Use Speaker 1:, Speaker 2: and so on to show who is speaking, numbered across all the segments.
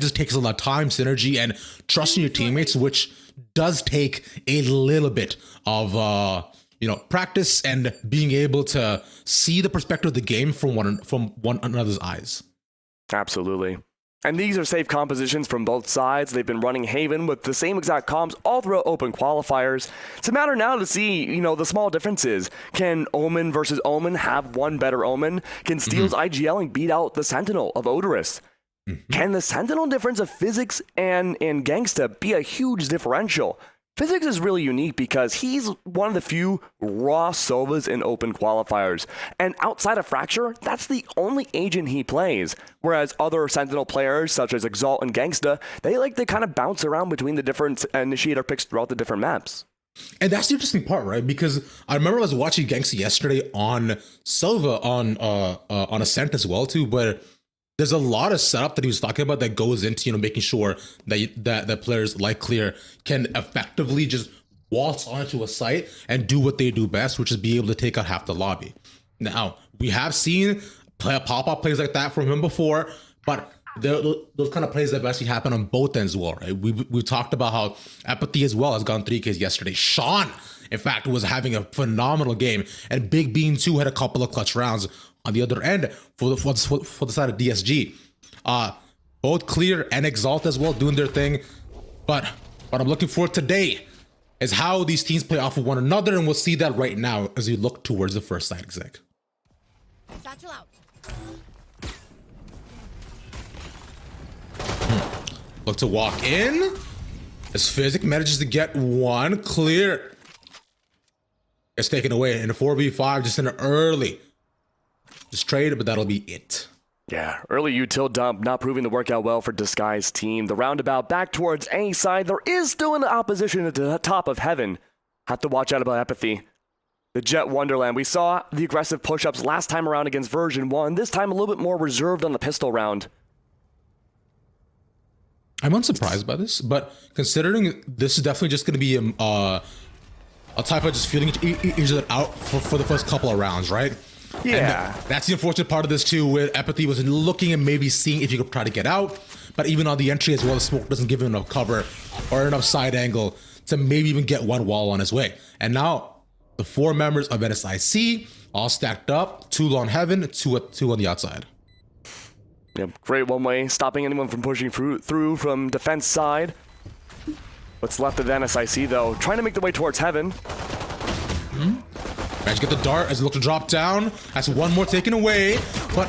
Speaker 1: just takes a lot of time, synergy, and trusting your teammates, which does take a little bit of practice and being able to see the perspective of the game from one another's eyes.
Speaker 2: Absolutely. And these are safe compositions from both sides. They've been running Haven with the same exact comms all throughout open qualifiers. It's a matter now to see, the small differences. Can Omen versus Omen have one better Omen? Can Steel's IGLing beat out the Sentinel of Odorous? Can the Sentinel difference of Physics and Gangsta be a huge differential? Physics is really unique because he's one of the few raw Sovas in open qualifiers. And outside of Fracture, that's the only agent he plays. Whereas other Sentinel players, such as Exalt and Gangsta, they like to kind of bounce around between the different initiator picks throughout the different maps.
Speaker 1: And that's the interesting part, right? Because I remember I was watching Gangsta yesterday on Sova on Ascent as well too, but there's a lot of setup that he was talking about that goes into, making sure that players like Clear can effectively just waltz onto a site and do what they do best, which is be able to take out half the lobby. Now, we have seen pop-up plays like that from him before, but those kind of plays that actually happen on both ends as well, right? We've talked about how Apathy as well has gone 3Ks yesterday. Sean, in fact, was having a phenomenal game, and Big Bean too had a couple of clutch rounds on the other end for the side of DSG. Both Clear and Exalt as well doing their thing. But what I'm looking for today is how these teams play off of one another, and we'll see that right now as we look towards the first side exec.
Speaker 3: Satchel out.
Speaker 1: Look to walk in as Physic manages to get one. Clear is taken away in a 4v5 just in an early. Just trade, but that'll be it.
Speaker 2: Yeah, early util dump not proving to work out well for Disguise team. The roundabout back towards A side. There is still an opposition at the top of Heaven. Have to watch out about Apathy. The Jet Wonderland. We saw the aggressive push-ups last time around against version 1. This time a little bit more reserved on the pistol round.
Speaker 1: I'm unsurprised by this, but considering this is definitely just going to be a type of just feeling each other out for the first couple of rounds, right?
Speaker 2: Yeah.
Speaker 1: And that's the unfortunate part of this too, where Apathy was looking and maybe seeing if you could try to get out, but even on the entry as well, the smoke doesn't give him enough cover or enough side angle to maybe even get one wall on his way. And now the 4 members of NSIC all stacked up, 2 on Heaven, 2 on the outside.
Speaker 2: Yep, great one way, stopping anyone from pushing through from defense side. What's left of the NSIC though, trying to make the way towards Heaven.
Speaker 1: Managed to get the dart as they look to drop down. That's one more taken away. But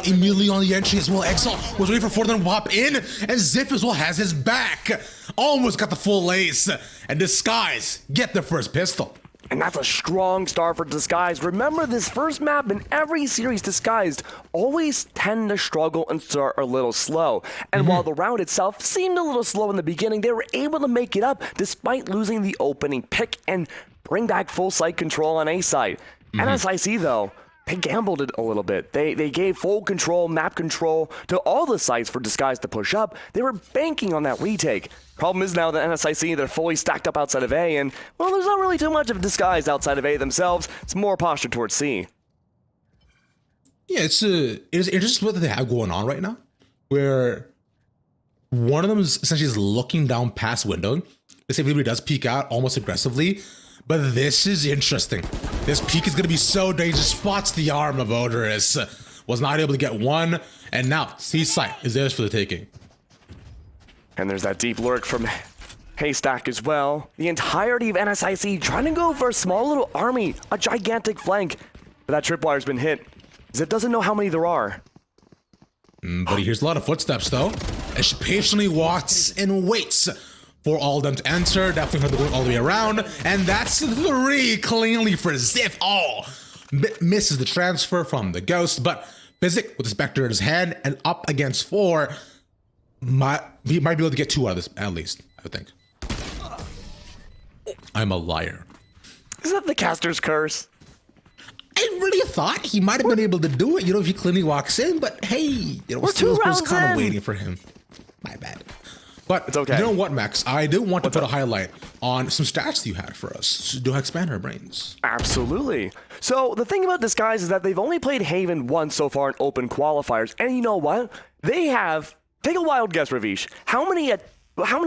Speaker 1: immediately on the entry as well. Exalt was waiting for them to pop in. And Ziff as well has his back. Almost got the full ace. And Disguise get their first pistol.
Speaker 2: And that's a strong start for Disguise. Remember, this first map in every series, Disguised always tend to struggle and start a little slow. And while the round itself seemed a little slow in the beginning, they were able to make it up despite losing the opening pick and bring back full site control on A side. NSIC though, they gambled it a little bit. They gave full control, map control to all the sites for Disguise to push up. They were banking on that retake. Problem is now that NSIC, they're fully stacked up outside of A, and, well, there's not really too much of Disguise outside of A themselves. It's more posture towards C.
Speaker 1: Yeah, it is interesting what they have going on right now, where one of them is essentially just looking down past window. This everybody does peek out almost aggressively, but this is interesting. This peek is going to be so dangerous. Spots the arm of Odorous. Was not able to get one, and now C site is theirs for the taking.
Speaker 2: And there's that deep lurk from Haystack as well. The entirety of NSIC trying to go for a small little army, a gigantic flank. But that tripwire's been hit. Zip doesn't know how many there are.
Speaker 1: But he hears a lot of footsteps though, as she patiently walks and waits for all of them to enter. Definitely heard the going all the way around. And that's 3 cleanly for Ziff. Misses the transfer from the Ghost, but Physic with the Spectre in his hand and up against 4. He might be able to get 2 out of this, at least, I think. I'm a liar.
Speaker 2: Is that the caster's curse?
Speaker 1: I really thought he might have been able to do it, if he cleanly walks in, but hey,
Speaker 2: we're 2 rounds
Speaker 1: was kind of
Speaker 2: in.
Speaker 1: waiting for him. My bad. But
Speaker 2: it's okay.
Speaker 1: You know what, Max? I do want to put a highlight on some stats you had for us. Do expand our brains.
Speaker 2: Absolutely. So the thing about Disguise is that they've only played Haven once so far in open qualifiers, and you know what? They have Take a wild guess, Ravish. How many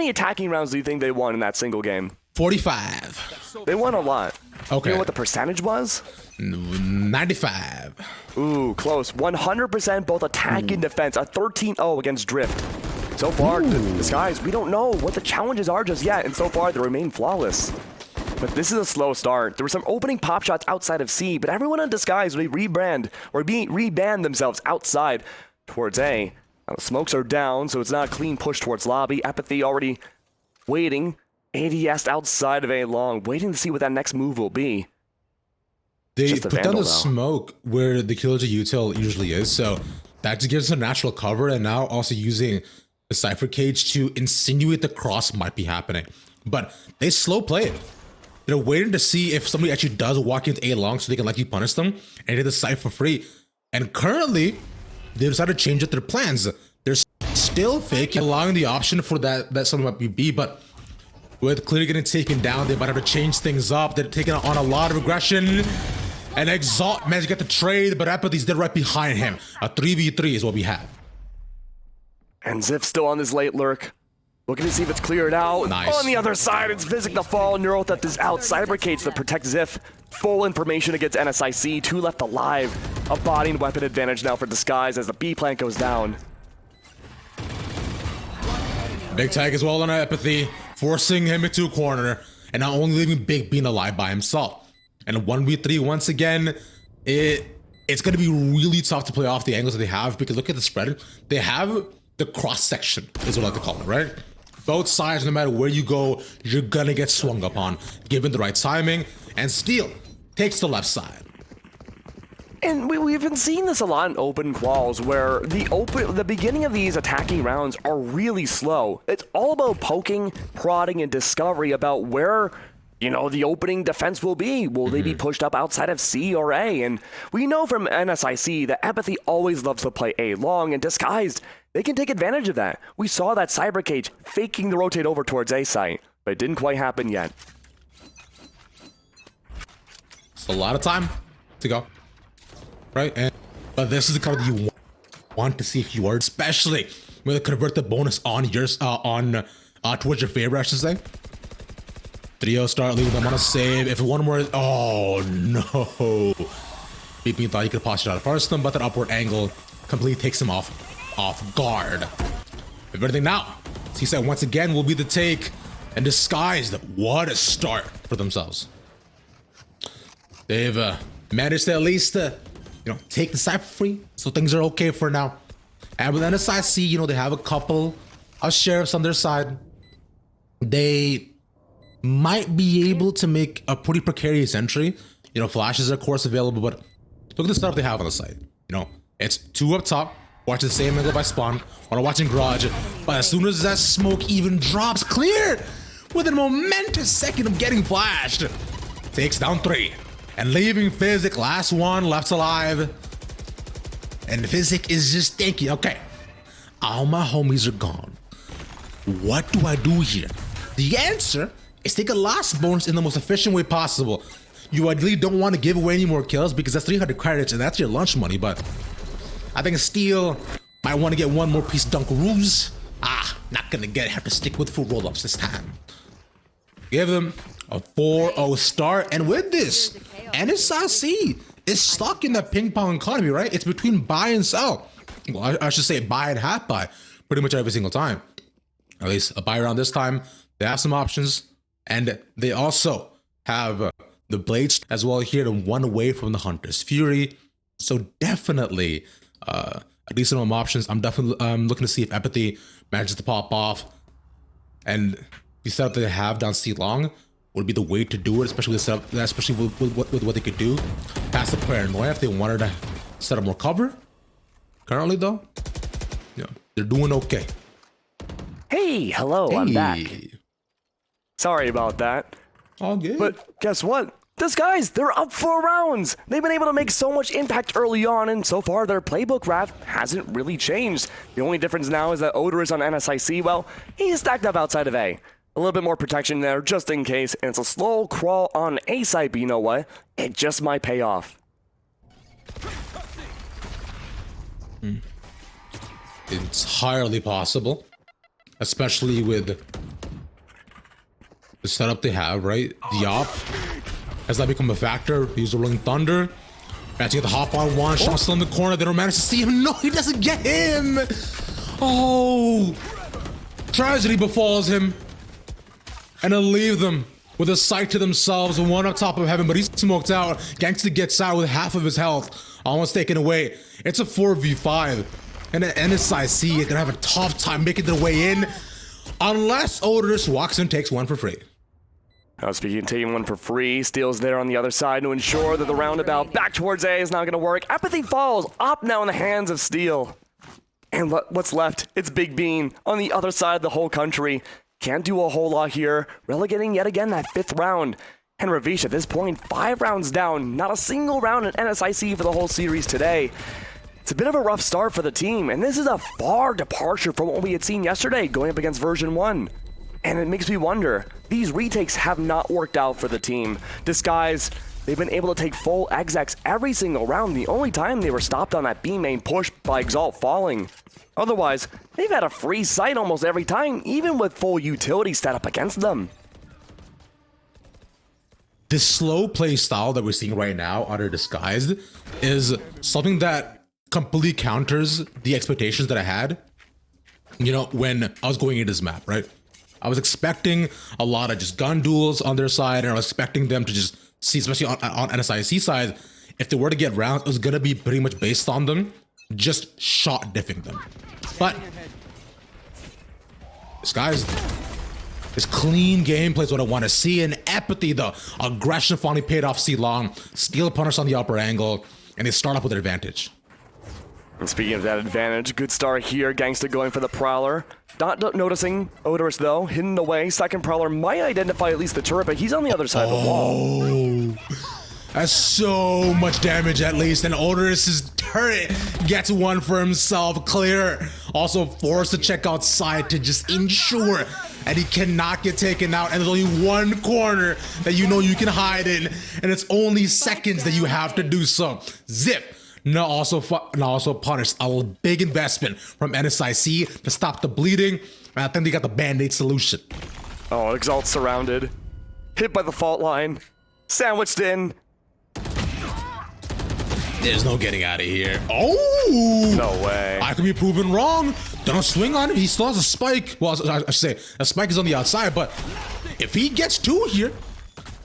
Speaker 2: attacking rounds do you think they won in that single game?
Speaker 1: 45.
Speaker 2: They won a lot.
Speaker 1: Okay.
Speaker 2: You know what the percentage was?
Speaker 1: 95.
Speaker 2: Ooh, close. 100% both attack and defense. A 13-0 against Drift. So far, Disguise, we don't know what the challenges are just yet, and so far they remain flawless. But this is a slow start. There were some opening pop shots outside of C, but everyone in Disguise, they reband themselves outside towards A. Now, the smokes are down, so it's not a clean push towards lobby. Apathy already waiting. ADS outside of A long, waiting to see what that next move will be.
Speaker 1: They
Speaker 2: Just a
Speaker 1: put down
Speaker 2: vandal,
Speaker 1: the
Speaker 2: though.
Speaker 1: smoke where the killer to util usually is, so that just gives a natural cover, and now also using the Cypher Cage to insinuate the cross might be happening. But they slow play it. They're waiting to see if somebody actually does walk into A long so they can likely punish them and hit the site for free. And currently, they decided to change up their plans. They're still faking, allowing the option for that something might be B, but with clearly getting taken down, they might have to change things up. They're taking on a lot of aggression. And Exalt managed to get the trade, but Apathy's dead right behind him. A 3v3 is what we have.
Speaker 2: And Ziff still on this late lurk. Looking to see if it's cleared out.
Speaker 1: Nice.
Speaker 2: On the other side, it's Physic the fall. Neural Theft is out. Cybercage to protect Ziff. Full information against NSIC. 2 left alive. A body and weapon advantage now for Disguise as the B plant goes down.
Speaker 1: Big tag as well on Apathy, forcing him into a corner, and not only leaving Big being alive by himself. And a 1v3 once again, it's going to be really tough to play off the angles that they have, because look at the spread. They have the cross section, is what I like to call it, right? Both sides, no matter where you go, you're gonna get swung upon, given the right timing. And Steel takes the left side.
Speaker 2: And we've been seeing this a lot in open quals, where the beginning of these attacking rounds are really slow. It's all about poking, prodding, and discovery about where, you know, the opening defense will be. Will they be pushed up outside of C or A? And we know from NSIC that Apathy always loves to play A long, and Disguised, they can take advantage of that. We saw that Cybercage faking the rotate over towards A site, but it didn't quite happen yet.
Speaker 1: It's a lot of time to go, right? But this is the card that you want to see if you are, especially when they convert the bonus on yours, towards your favor, I should say. 3-0 start, leaving them on a save. If one more, oh no. BP thought he could possibly try to force them, but that upward angle completely takes him off guard. If everything now, he said once again will be the take, and Disguised, what a start for themselves. They've managed to at least, take the side free, so things are okay for now. And with NSIC, they have a couple of sheriffs on their side. They might be able to make a pretty precarious entry. Flashes are of course available, but look at the stuff they have on the site. It's 2 up top, watching the same angle by Spawn, while watching Garage. But as soon as that smoke even drops, clear within a momentous second of getting flashed, takes down 3 and leaving Physic last one left alive. And Physic is just thinking, okay, all my homies are gone. What do I do here? The answer is take a last bonus in the most efficient way possible. You ideally don't want to give away any more kills because that's 300 credits and that's your lunch money, but I think Steel might want to get one more piece of Dunkaroos. Not gonna have to stick with full roll-ups this time. Give them a 4-0 start, and with this, NSIC is stuck in that ping pong economy, right? It's between buy and sell. Well, I should say buy and half buy pretty much every single time. At least a buy around this time. They have some options, and they also have the Blades as well here to one away from the Hunter's Fury. So definitely a decent amount of options. I'm definitely looking to see if Apathy manages to pop off, and the setup they have down C long would be the way to do it, especially with the setup, especially with what they could do past the paranoia if they wanted to set up more cover. Currently though, they're doing okay.
Speaker 2: Hey, hello, I'm back. Sorry about that.
Speaker 1: All good.
Speaker 2: But guess what? Disguise, they're up 4 rounds. They've been able to make so much impact early on, and so far their playbook graph hasn't really changed. The only difference now is that Odor is on NSIC. Well, he's stacked up outside of A. A little bit more protection there just in case, and it's a slow crawl on A side, but you know what? It just might pay off.
Speaker 1: entirely possible, especially with the setup they have, right? The op has that become a factor. He's a Rolling Thunder. Managed to get the hop on one. Sean still in the corner. They don't manage to see him. No, he doesn't get him. Oh, tragedy befalls him. And they'll leave them with a sight to themselves, one up top of heaven, but he's smoked out. Gangsta gets out with half of his health, almost taken away. It's a 4v5, and the NSIC is gonna have a tough time making their way in, unless Odorous walks in and takes one for free.
Speaker 2: Now speaking of taking one for free, Steel's there on the other side to ensure that the roundabout back towards A is not gonna work. Apathy falls, Op now in the hands of Steel. And what's left? It's Big Bean on the other side of the whole country. Can't do a whole lot here, relegating yet again that 5th round. And Ravish at this point, 5 rounds down, not a single round in NSIC for the whole series today. It's a bit of a rough start for the team, and this is a far departure from what we had seen yesterday going up against version 1. And it makes me wonder, these retakes have not worked out for the team. Disguise, they've been able to take full execs every single round. The only time they were stopped on that B main push by Exalt falling. Otherwise, they've had a free sight almost every time, even with full utility set up against them.
Speaker 1: This slow play style that we're seeing right now under Disguised is something that completely counters the expectations that I had, you know, when I was going into this map, right? I was expecting a lot of just gun duels on their side, and I was expecting them to just see, especially on NSIC side, if they were to get rounds, it was going to be pretty much based on them just shot diffing them. But this clean gameplay is what I want to see. And Apathy, the aggression finally paid off C-Long. Steel punish on the upper angle, and they start off with an advantage.
Speaker 2: And speaking of that advantage, good start here. Gangsta going for the Prowler. Not noticing Odorous though, hidden away. Second Prowler might identify at least the turret, but he's on the other side of the wall.
Speaker 1: That's so much damage at least, and Odorous's turret gets one for himself. Clear, also forced to check outside to just ensure that he cannot get taken out, and there's only one corner that you know you can hide in, and it's only seconds that you have to do so. Zip. Now also punished. A big investment from NSIC to stop the bleeding, and I think they got the band-aid solution.
Speaker 2: Oh, Exalt surrounded. Hit by the fault line. Sandwiched in.
Speaker 1: There's no getting out of here. Oh!
Speaker 2: No way.
Speaker 1: I could be proven wrong. Don't swing on him. He still has a spike. Well, I should say, a spike is on the outside, but if he gets 2 here,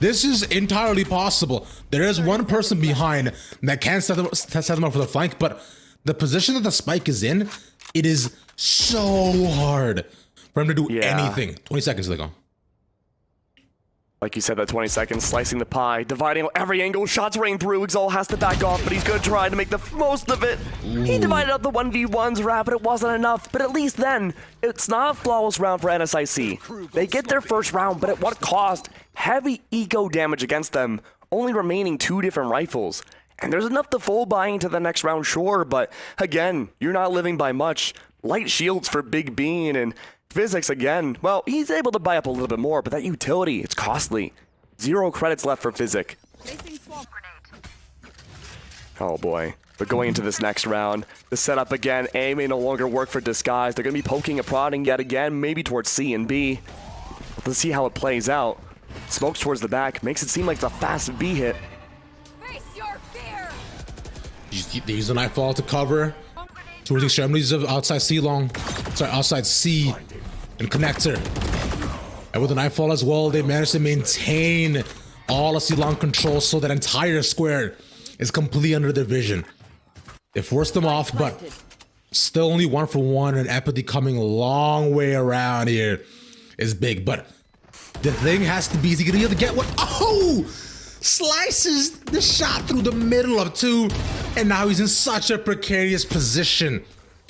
Speaker 1: this is entirely possible. There is one person behind that can set them up for the flank, but the position that the spike is in, it is so hard for him to do anything. 20 seconds, they go.
Speaker 2: Like you said, that 20 seconds, slicing the pie, dividing every angle, shots rain through. Exalt has to back off, but he's gonna try to make the most of it. He divided up the 1v1s rap, but it wasn't enough. But at least then, it's not a flawless round for NSIC. They get their first round, but at what cost? Heavy eco damage against them, only remaining 2 different rifles. And there's enough to full buy into the next round, sure, but again, you're not living by much. Light shields for Big Bean, and Physics again, well, he's able to buy up a little bit more, but that utility, it's costly. 0 credits left for Physic. Oh boy. But going into this next round, the setup again, A may no longer work for Disguise. They're going to be poking and prodding yet again, maybe towards C and B. Let's see how it plays out. Smokes towards the back, makes it seem like it's a fast B hit.
Speaker 3: Face your fear.
Speaker 1: They use the Nightfall to cover towards the extremities of outside C-Long. Sorry, outside C and connector. And with the Nightfall as well, they managed to maintain all of C-Long control, so that entire square is completely under their vision. They forced them off, but still only 1 for 1, and Apathy coming a long way around here is big. But the thing has to be, is he gonna be able to get what? Oh! Slices the shot through the middle of 2, and now he's in such a precarious position,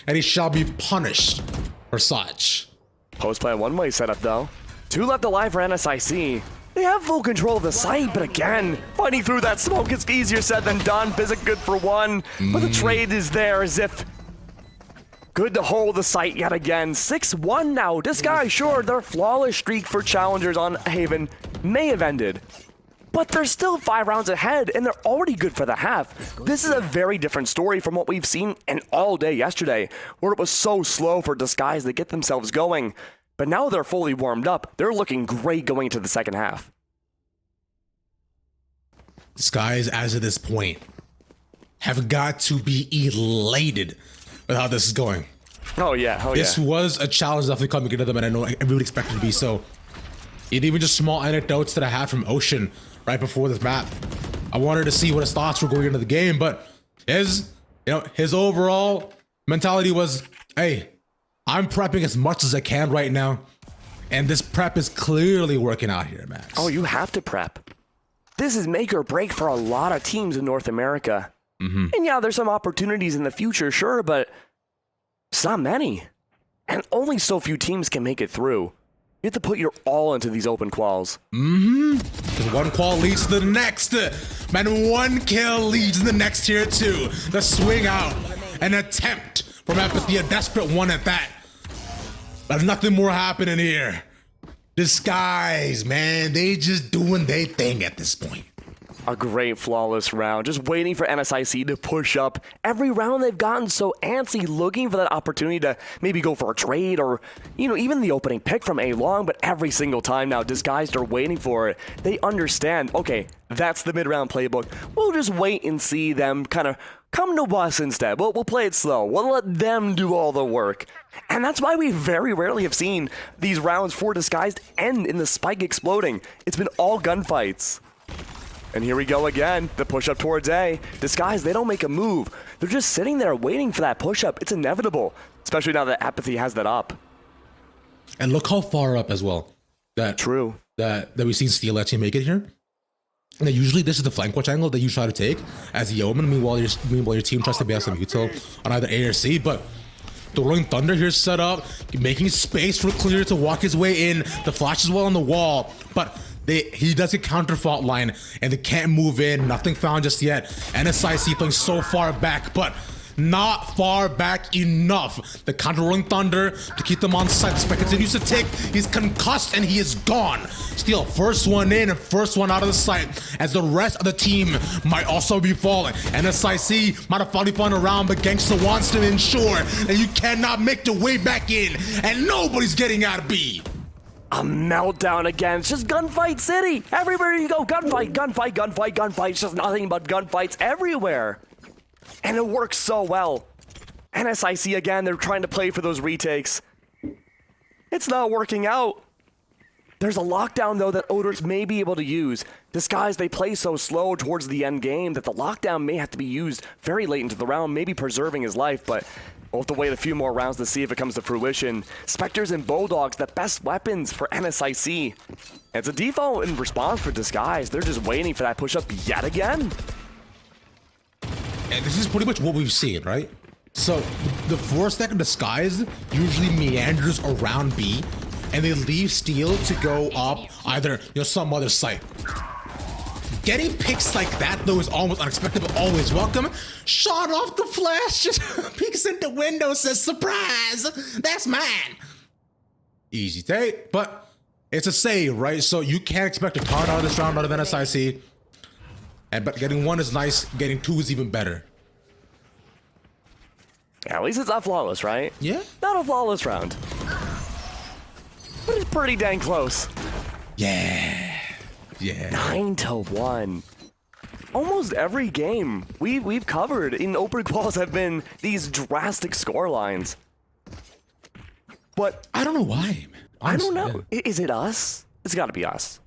Speaker 1: and he shall be punished for such.
Speaker 2: Post-plan one-way setup though. 2 left alive for NSIC. They have full control of the site, but again, fighting through that smoke is easier said than done. Physic good for 1, but the trade is there as if good to hold the site yet again. 6-1 now. Disguise, sure, their flawless streak for challengers on Haven may have ended. but they're still 5 rounds ahead, and they're already good for the half. This is a very different story from what we've seen in all day yesterday, where it was so slow for Disguise to get themselves going. But now they're fully warmed up. They're looking great going into the second half.
Speaker 1: Disguise, as of this point, have got to be elated with how this is going.
Speaker 2: Oh yeah,
Speaker 1: This was a challenge definitely coming into them, and I know everybody expected it to be so. And even just small anecdotes that I had from Ocean right before this map, I wanted to see what his thoughts were going into the game, but his overall mentality was, hey, I'm prepping as much as I can right now, and this prep is clearly working out here, Max.
Speaker 2: Oh, you have to prep. This is make or break for a lot of teams in North America. And yeah, there's some opportunities in the future, sure, but it's not many. And only so few teams can make it through. You have to put your all into these open quals.
Speaker 1: Because one qual leads to the next. Man, one kill leads to the next tier 2. The swing out. An attempt from Empathy, a desperate one at that. There's nothing more happening here. Disguise, man. They just doing their thing at this point.
Speaker 2: A great flawless round, just waiting for NSIC to push up. Every round they've gotten so antsy, looking for that opportunity to maybe go for a trade or, even the opening pick from A-Long, but every single time now, Disguised are waiting for it. They understand, okay, that's the mid-round playbook. We'll just wait and see them kind of come to us instead. We'll play it slow. We'll let them do all the work. And that's why we very rarely have seen these rounds for Disguised end in the spike exploding. It's been all gunfights. And here we go again, the push-up towards A. Disguise, they don't make a move. They're just sitting there waiting for that push-up. It's inevitable, especially now that Apathy has that up.
Speaker 1: And look how far up as well.
Speaker 2: True.
Speaker 1: That we've seen Steel actually make it here. And usually this is the flank watch angle that you try to take as the Yeoman, meanwhile your team tries to base some util on either A or C, but the Rolling Thunder here set up, making space for Clear to walk his way in. The flash is well on the wall, but he does a counter fault line and they can't move in. Nothing found just yet. NSIC playing so far back, but not far back enough. The counter Rolling Thunder to keep them on site. The spec continues to tick. He's concussed and he is gone. Still, first one in and first one out of the site, as the rest of the team might also be falling. NSIC might have finally found a round, but Gangsta wants to ensure that you cannot make your way back in, and nobody's getting out of B.
Speaker 2: A meltdown again. It's just gunfight city. Everywhere you go, gunfight, gunfight, gunfight, gunfight. It's just nothing but gunfights everywhere. And it works so well. NSIC again, they're trying to play for those retakes. It's not working out. There's a lockdown though that Odors may be able to use. Disguise, they play so slow towards the end game that the lockdown may have to be used very late into the round, maybe preserving his life, but we'll have to wait a few more rounds to see if it comes to fruition. Spectres and Bulldogs, the best weapons for NSIC. It's a default in response for Disguise. They're just waiting for that push-up yet again.
Speaker 1: And this is pretty much what we've seen, right? So the 4-stack of Disguise usually meanders around B, and they leave Steel to go up either some other site. Getting picks like that though is almost unexpected, but always welcome. Shot off the flash, just peeks into window, says, "Surprise, that's mine." Easy take, but it's a save, right? So you can't expect a ton out of this round out of NSIC. But getting 1 is nice, getting 2 is even better.
Speaker 2: Yeah, at least it's not flawless, right?
Speaker 1: Yeah.
Speaker 2: Not a flawless round. But it's pretty dang close.
Speaker 1: Yeah.
Speaker 2: 9-1. Almost every game we've covered in open quals have been these drastic score lines. But
Speaker 1: I don't know why, man. Honestly,
Speaker 2: I don't know.
Speaker 1: yeah.
Speaker 2: Is it us? It's got to be us.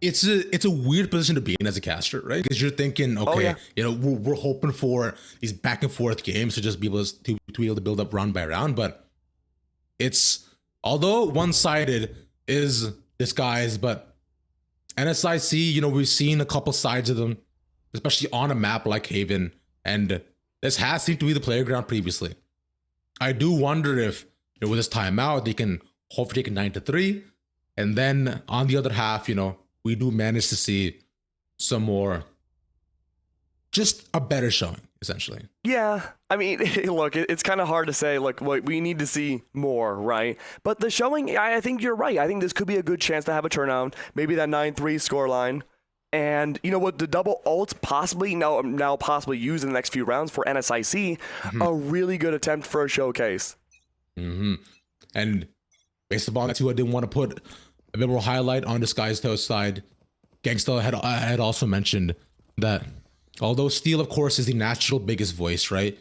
Speaker 1: It's a weird position to be in as a caster, right? Because you're thinking, okay, we're hoping for these back and forth games to just be able to build up round by round, but it's, although one-sided is Disguise, but NSIC, we've seen a couple sides of them, especially on a map like Haven, and this has seemed to be the playground previously. I do wonder if with this timeout they can hopefully take a 9-3, and then on the other half, we do manage to see some more, just a better showing. essentially.
Speaker 2: Yeah, I mean, look, it's kind of hard to say, look, we need to see more, right? But the showing, I think you're right. I think this could be a good chance to have a turnaround, maybe that 9-3 scoreline. And you know what, the double ult possibly now possibly used in the next few rounds for NSIC, a really good attempt for a showcase.
Speaker 1: And based upon that too, I didn't want to put a bit more highlight on Disguised Toast side. Gangsta had also mentioned that although Steel, of course, is the natural biggest voice, right?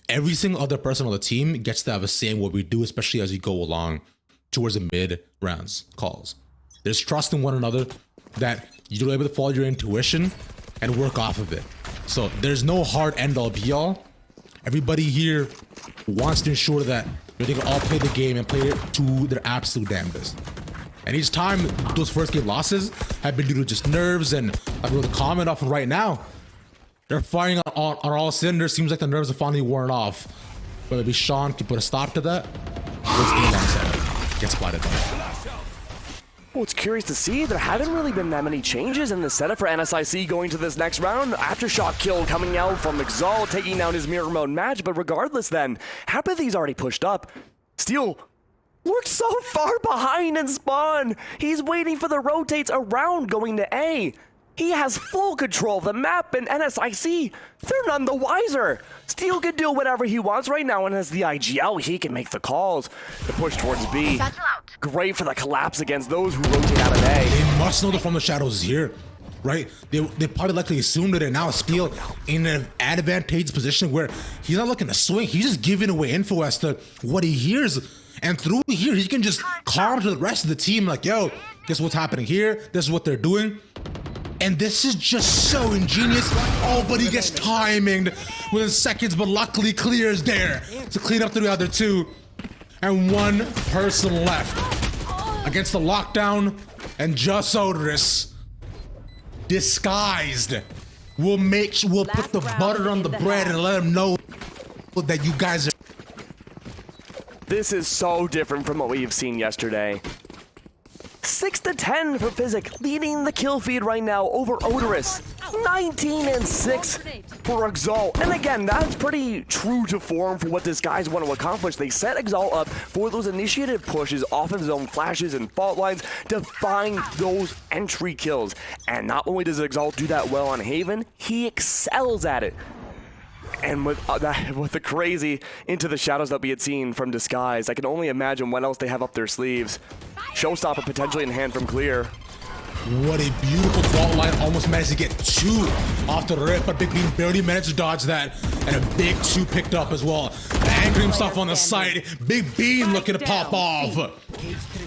Speaker 1: Every single other person on the team gets to have a say in what we do, especially as we go along towards the mid rounds calls. There's trust in one another that you're able to follow your intuition and work off of it. So there's no hard end all be all. Everybody here wants to ensure that they can all play the game and play it to their absolute damnedest. And each time those first game losses have been due to just nerves, and like we wrote a comment off right now, they're firing on all cylinders. Seems like the nerves are finally worn off. But maybe Sean can put a stop to that. Let's aim on set. Get spotted on.
Speaker 2: Well, it's curious to see. There haven't really been that many changes in the setup for NSIC going to this next round. Aftershock kill coming out from Exalt, taking down his mirror mode match. But regardless then, Apathy's already pushed up. Steel worked so far behind in spawn. He's waiting for the rotates around going to A. He has full control of the map, and NSIC, they're none the wiser. Steel can do whatever he wants right now, and as the IGL, he can make the calls. The push towards B. Great for the collapse against those who rotate out of A.
Speaker 1: They must know they're from the shadows here, right? They probably likely assumed it, and now Steel in an advantageous position where he's not looking to swing. He's just giving away info as to what he hears. And through here, he can just calm to the rest of the team like, yo, guess what's happening here? This is what they're doing. And this is just so ingenious. Oh, but he gets timinged within seconds, but luckily clears there to clean up the other two. And one person left against the lockdown, and just Odorous, disguised, we'll put the butter on the bread and let them know that you guys are.
Speaker 2: This is so different from what we've seen yesterday. 6-10 for Physic, leading the kill feed right now over Odorous. 19-6 for Exalt. And again, that's pretty true to form for what this guys want to accomplish. They set Exalt up for those initiated pushes off of zone flashes and fault lines to find those entry kills. And not only does Exalt do that well on Haven, he excels at it. And with the crazy Into the Shadows that we had seen from Disguise, I can only imagine what else they have up their sleeves. Showstopper potentially in hand from Clear.
Speaker 1: What a beautiful fault line. Almost managed to get two off the rip, but Big Bean barely managed to dodge that. And a big two picked up as well. Angry himself on the side. Big Bean looking to pop off.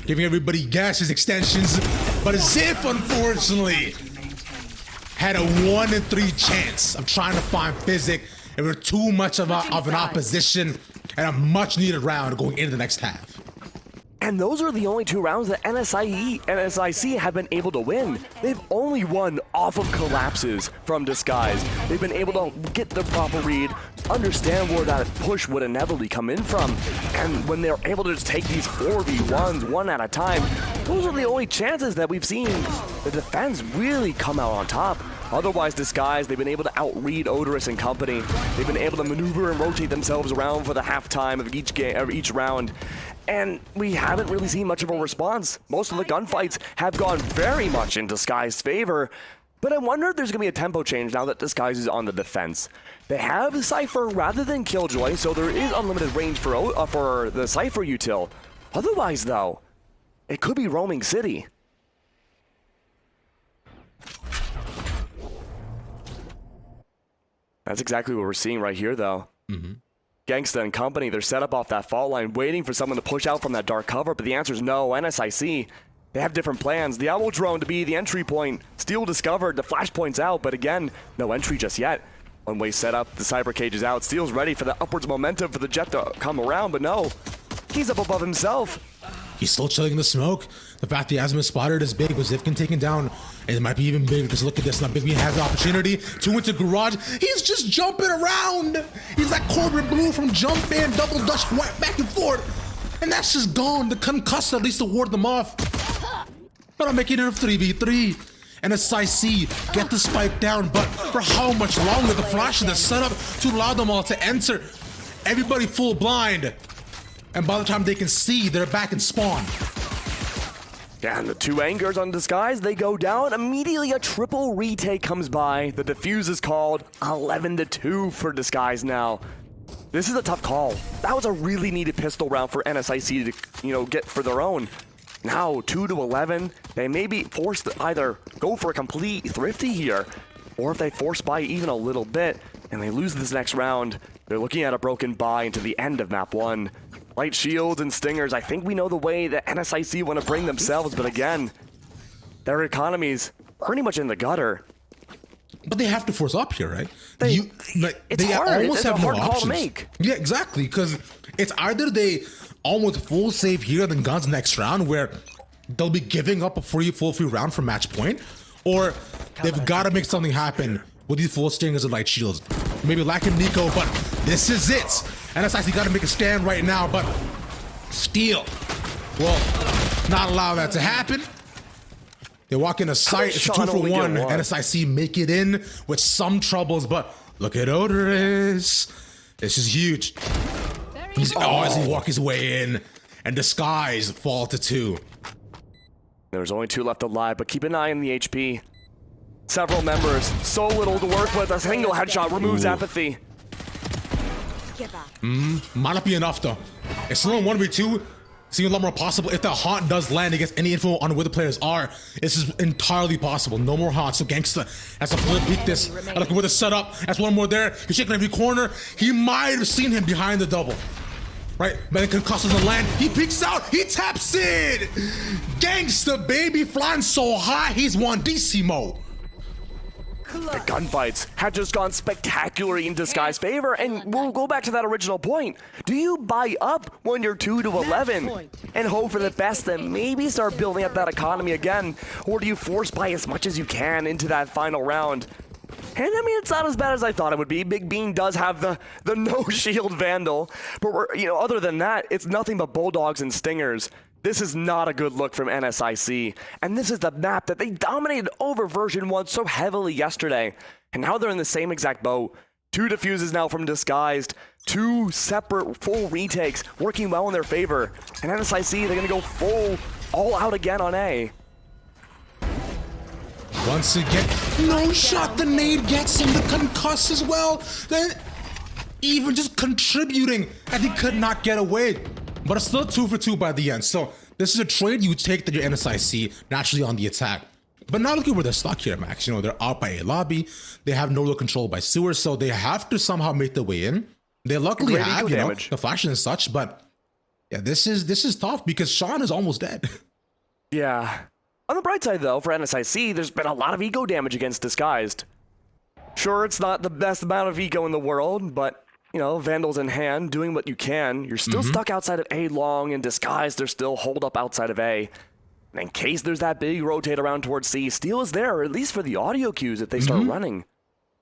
Speaker 1: Giving everybody gases, extensions. But as if, unfortunately, had a 1-in-3 chance of trying to find Physic. It was too much of an opposition and a much needed round going into the next half.
Speaker 2: And those are the only two rounds that NSIC have been able to win. They've only won off of collapses from Disguise. They've been able to get the proper read, understand where that push would inevitably come in from. And when they're able to just take these 4v1s one at a time, those are the only chances that we've seen the defense really come out on top. Otherwise, Disguise, they've been able to outread Odorous and company. They've been able to maneuver and rotate themselves around for the halftime of each game, or each round. And we haven't really seen much of a response. Most of the gunfights have gone very much in Disguise's favor. But I wonder if there's going to be a tempo change now that Disguise is on the defense. They have Cypher rather than Killjoy, so there is unlimited range for the Cypher util. Otherwise, though, it could be roaming City. That's exactly what we're seeing right here, though. Gangsta and company, they're set up off that fault line, waiting for someone to push out from that dark cover, but the answer is no. NSIC, they have different plans. The Owl Drone to be the entry point. Steel discovered, the flashpoint's out, but again, no entry just yet. One-way setup, the Cyber Cage is out. Steel's ready for the upwards momentum for the Jet to come around, but no. He's up above himself.
Speaker 1: He's still chilling in the smoke. The fact he hasn't been spotted is big, but Zivkin taken down, it might be even bigger because look at this. Now Big B has the opportunity to into garage. He's just jumping around. He's like Corbin Blue from Jump In, double dutch back and forth. And that's just gone. The concussed at least to ward them off. But I'm making it a 3v3. NSIC get the spike down, but for how much longer? The flash is set up to allow them all to enter. Everybody full blind. And by the time they can see, they're back in spawn.
Speaker 2: Yeah, and the two angers on Disguise, they go down. Immediately a triple retake comes by. The defuse is called 11-2 for Disguise now. This is a tough call. That was a really needed pistol round for NSIC to, get for their own. Now 2-11, they may be forced to either go for a complete thrifty here, or if they force by even a little bit and they lose this next round, they're looking at a broken bye into the end of map 1. Light shields and stingers, I think we know the way that NSIC want to bring themselves, but again, their economy's pretty much in the gutter.
Speaker 1: But they have to force up here, right?
Speaker 2: It's hard. It's a hard call to make.
Speaker 1: Yeah, exactly, because it's either they almost full save here then guns next round where they'll be giving up a full free round for match point, or they've got to make something happen with these full stingers and light shields. Maybe lacking Nico, but this is it. And it's actually got to make a stand right now, but Steel will not allow that to happen. They walk in a sight. It's a 2-for-1. NSIC make it in with some troubles, but look at Odorous. This is huge. As he walks his way in, and Disguise fall to 2.
Speaker 2: There's only 2 left alive, but keep an eye on the HP. Several members, so little to work with. A single headshot removes apathy.
Speaker 1: Might not be enough though. It's still on 1v2. Seems a lot more possible. If the haunt does land, it gets any info on where the players are. This is entirely possible. No more haunt. So Gangsta has to full peek this. Look at where the setup. That's one more there. He's checking every corner. He might have seen him behind the double. Right? But then concusses the land. He peeks out. He taps in. Gangsta, baby, flying so high. He's won DC mode.
Speaker 2: The gunfights have just gone spectacularly in Disguise's favor, and we'll go back to that original point. Do you buy up when you're 2-11 and hope for the best and maybe start building up that economy again, or do you force buy as much as you can into that final round? And I mean, it's not as bad as I thought it would be. Big Bean does have the no shield Vandal, but other than that, it's nothing but Bulldogs and Stingers. This is not a good look from NSIC, and this is the map that they dominated over version 1 so heavily yesterday, and now they're in the same exact boat. 2 defuses now from Disguised, 2 separate full retakes working well in their favor, and NSIC, they're gonna go full all out again on A.
Speaker 1: Once again, no shot the nade gets him, the concuss as well, then even just contributing, and he could not get away. But it's still 2-for-2 by the end. So this is a trade you take that your NSIC naturally on the attack. But now look at where they're stuck here, Max. They're out by a lobby. They have no real control by sewers, so they have to somehow make their way in. They luckily have, the flashes and such, but yeah, this is tough because Sean is almost dead.
Speaker 2: Yeah. On the bright side, though, for NSIC, there's been a lot of eco damage against Disguised. Sure, it's not the best amount of eco in the world, but Vandals in hand, doing what you can. You're still stuck outside of A long, and Disguised, they're still holed up outside of A. And in case there's that big rotate around towards C, Steel is there, or at least for the audio cues if they start running.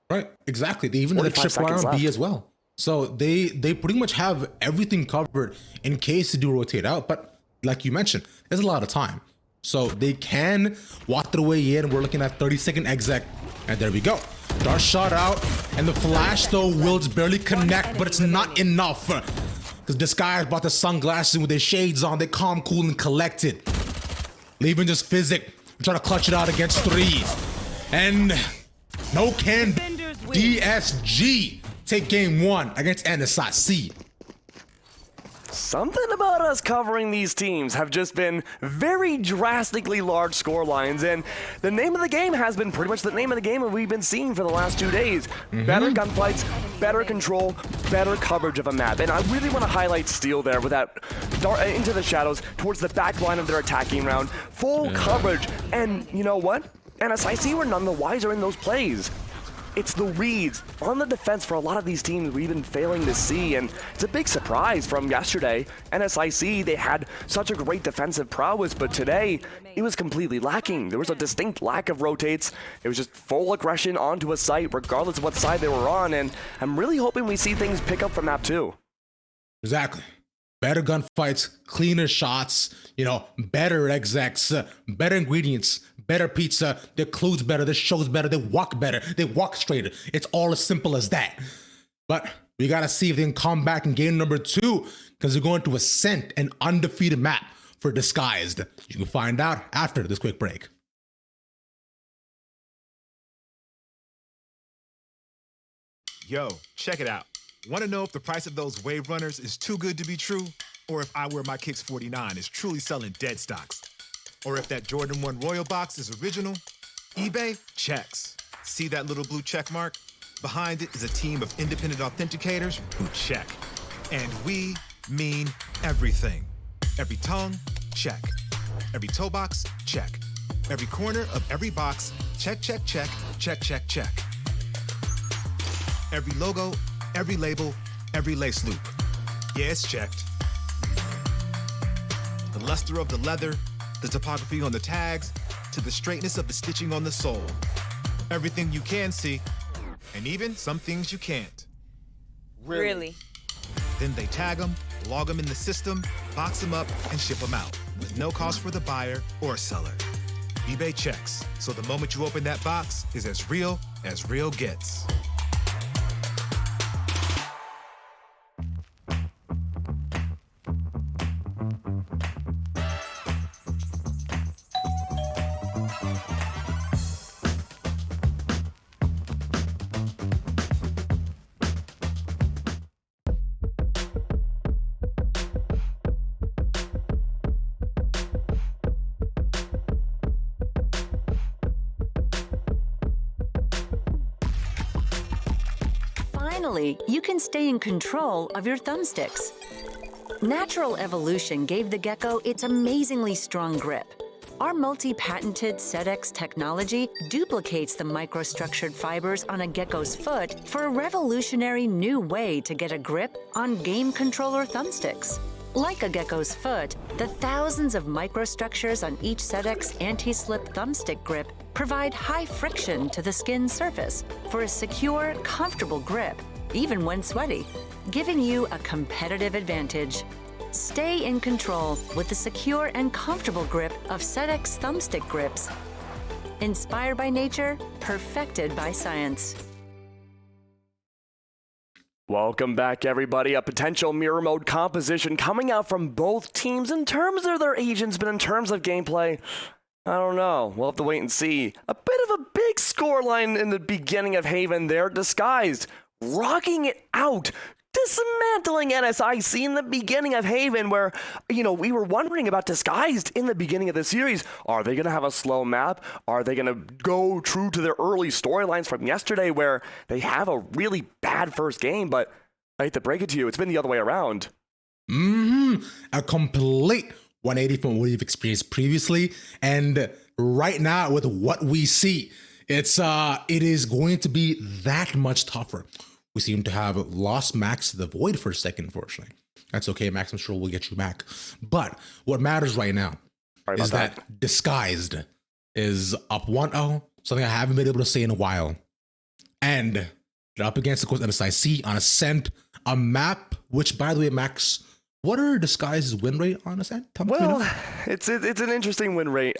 Speaker 1: Right, exactly. They even did a tripwire on B as well. So they pretty much have everything covered in case they do rotate out. But like you mentioned, there's a lot of time. So they can walk their way in. We're looking at 30-second exec. And there we go. Dart shot out. And the flash, though, will just barely connect. But it's not enough. Because Disguise brought the sunglasses with their shades on. They calm, cool, and collected. Leaving just Physic. Trying to clutch it out against 3. And no can DSG take game 1 against NSIC.
Speaker 2: Something about us covering these teams have just been very drastically large score lines, and the name of the game has been pretty much the name of the game that we've been seeing for the last 2 days. Better gunfights, better control, better coverage of a map, and I really want to highlight Steel there with that dart into the shadows towards the back line of their attacking round. Full coverage, and you know what? NSIC were none the wiser in those plays. It's the reads on the defense for a lot of these teams we've been failing to see, and it's a big surprise from yesterday. NSIC, they had such a great defensive prowess, but today it was completely lacking. There was a distinct lack of rotates. It was just full aggression onto a site regardless of what side they were on, and I'm really hoping we see things pick up from map 2.
Speaker 1: Exactly. Better gunfights, cleaner shots, better execs, better ingredients, better pizza, their clothes better, their shows better, they walk better, they walk straighter. It's all as simple as that. But we gotta see if they can come back in game number 2, because they're going to Ascent, an undefeated map for Disguised. You can find out after this quick break.
Speaker 4: Yo, check it out. Want to know if the price of those Wave Runners is too good to be true? Or if I Wear My Kicks 49 is truly selling dead stocks? Or if that Jordan 1 Royal Box is original? eBay checks. See that little blue check mark? Behind it is a team of independent authenticators who check. And we mean everything. Every tongue, check. Every toe box, check. Every corner of every box, check, check, check, check, check, check. Every logo, every label, every lace loop. Yeah, it's checked. The luster of the leather, the topography on the tags, to the straightness of the stitching on the sole. Everything you can see, and even some things you can't.
Speaker 5: Really?
Speaker 4: Then they tag them, log them in the system, box them up, and ship them out, with no cost for the buyer or seller. eBay checks, so the moment you open that box is as real gets.
Speaker 6: Finally, you can stay in control of your thumbsticks. Natural evolution gave the gecko its amazingly strong grip. Our multi-patented SetX technology duplicates the microstructured fibers on a gecko's foot for a revolutionary new way to get a grip on game controller thumbsticks. Like a gecko's foot, the thousands of microstructures on each SetX anti-slip thumbstick grip provide high friction to the skin surface for a secure, comfortable grip, even when sweaty, giving you a competitive advantage. Stay in control with the secure and comfortable grip of SetX thumbstick grips. Inspired by nature, perfected by science.
Speaker 2: Welcome back, everybody. A potential mirror mode composition coming out from both teams in terms of their agents, but in terms of gameplay, I don't know. We'll have to wait and see. A bit of a big scoreline in the beginning of Haven there. Disguised, rocking it out, dismantling NSIC in the beginning of Haven, where, we were wondering about Disguised in the beginning of the series. Are they going to have a slow map? Are they going to go true to their early storylines from yesterday, where they have a really bad first game? But I hate to break it to you, it's been the other way around.
Speaker 1: A complete 180 from what you've experienced previously, and right now with what we see, it is going to be that much tougher. We seem to have lost Max to the Void for a second, unfortunately. That's okay, Max. I'm sure we'll get you back. But what matters right now is that Disguised is up 1-0, something I haven't been able to say in a while. And they're up against, of course, NSIC on Ascent, a map, which, by the way, Max, what are Disguised's win rate on Ascent?
Speaker 2: Well, it's an interesting win rate.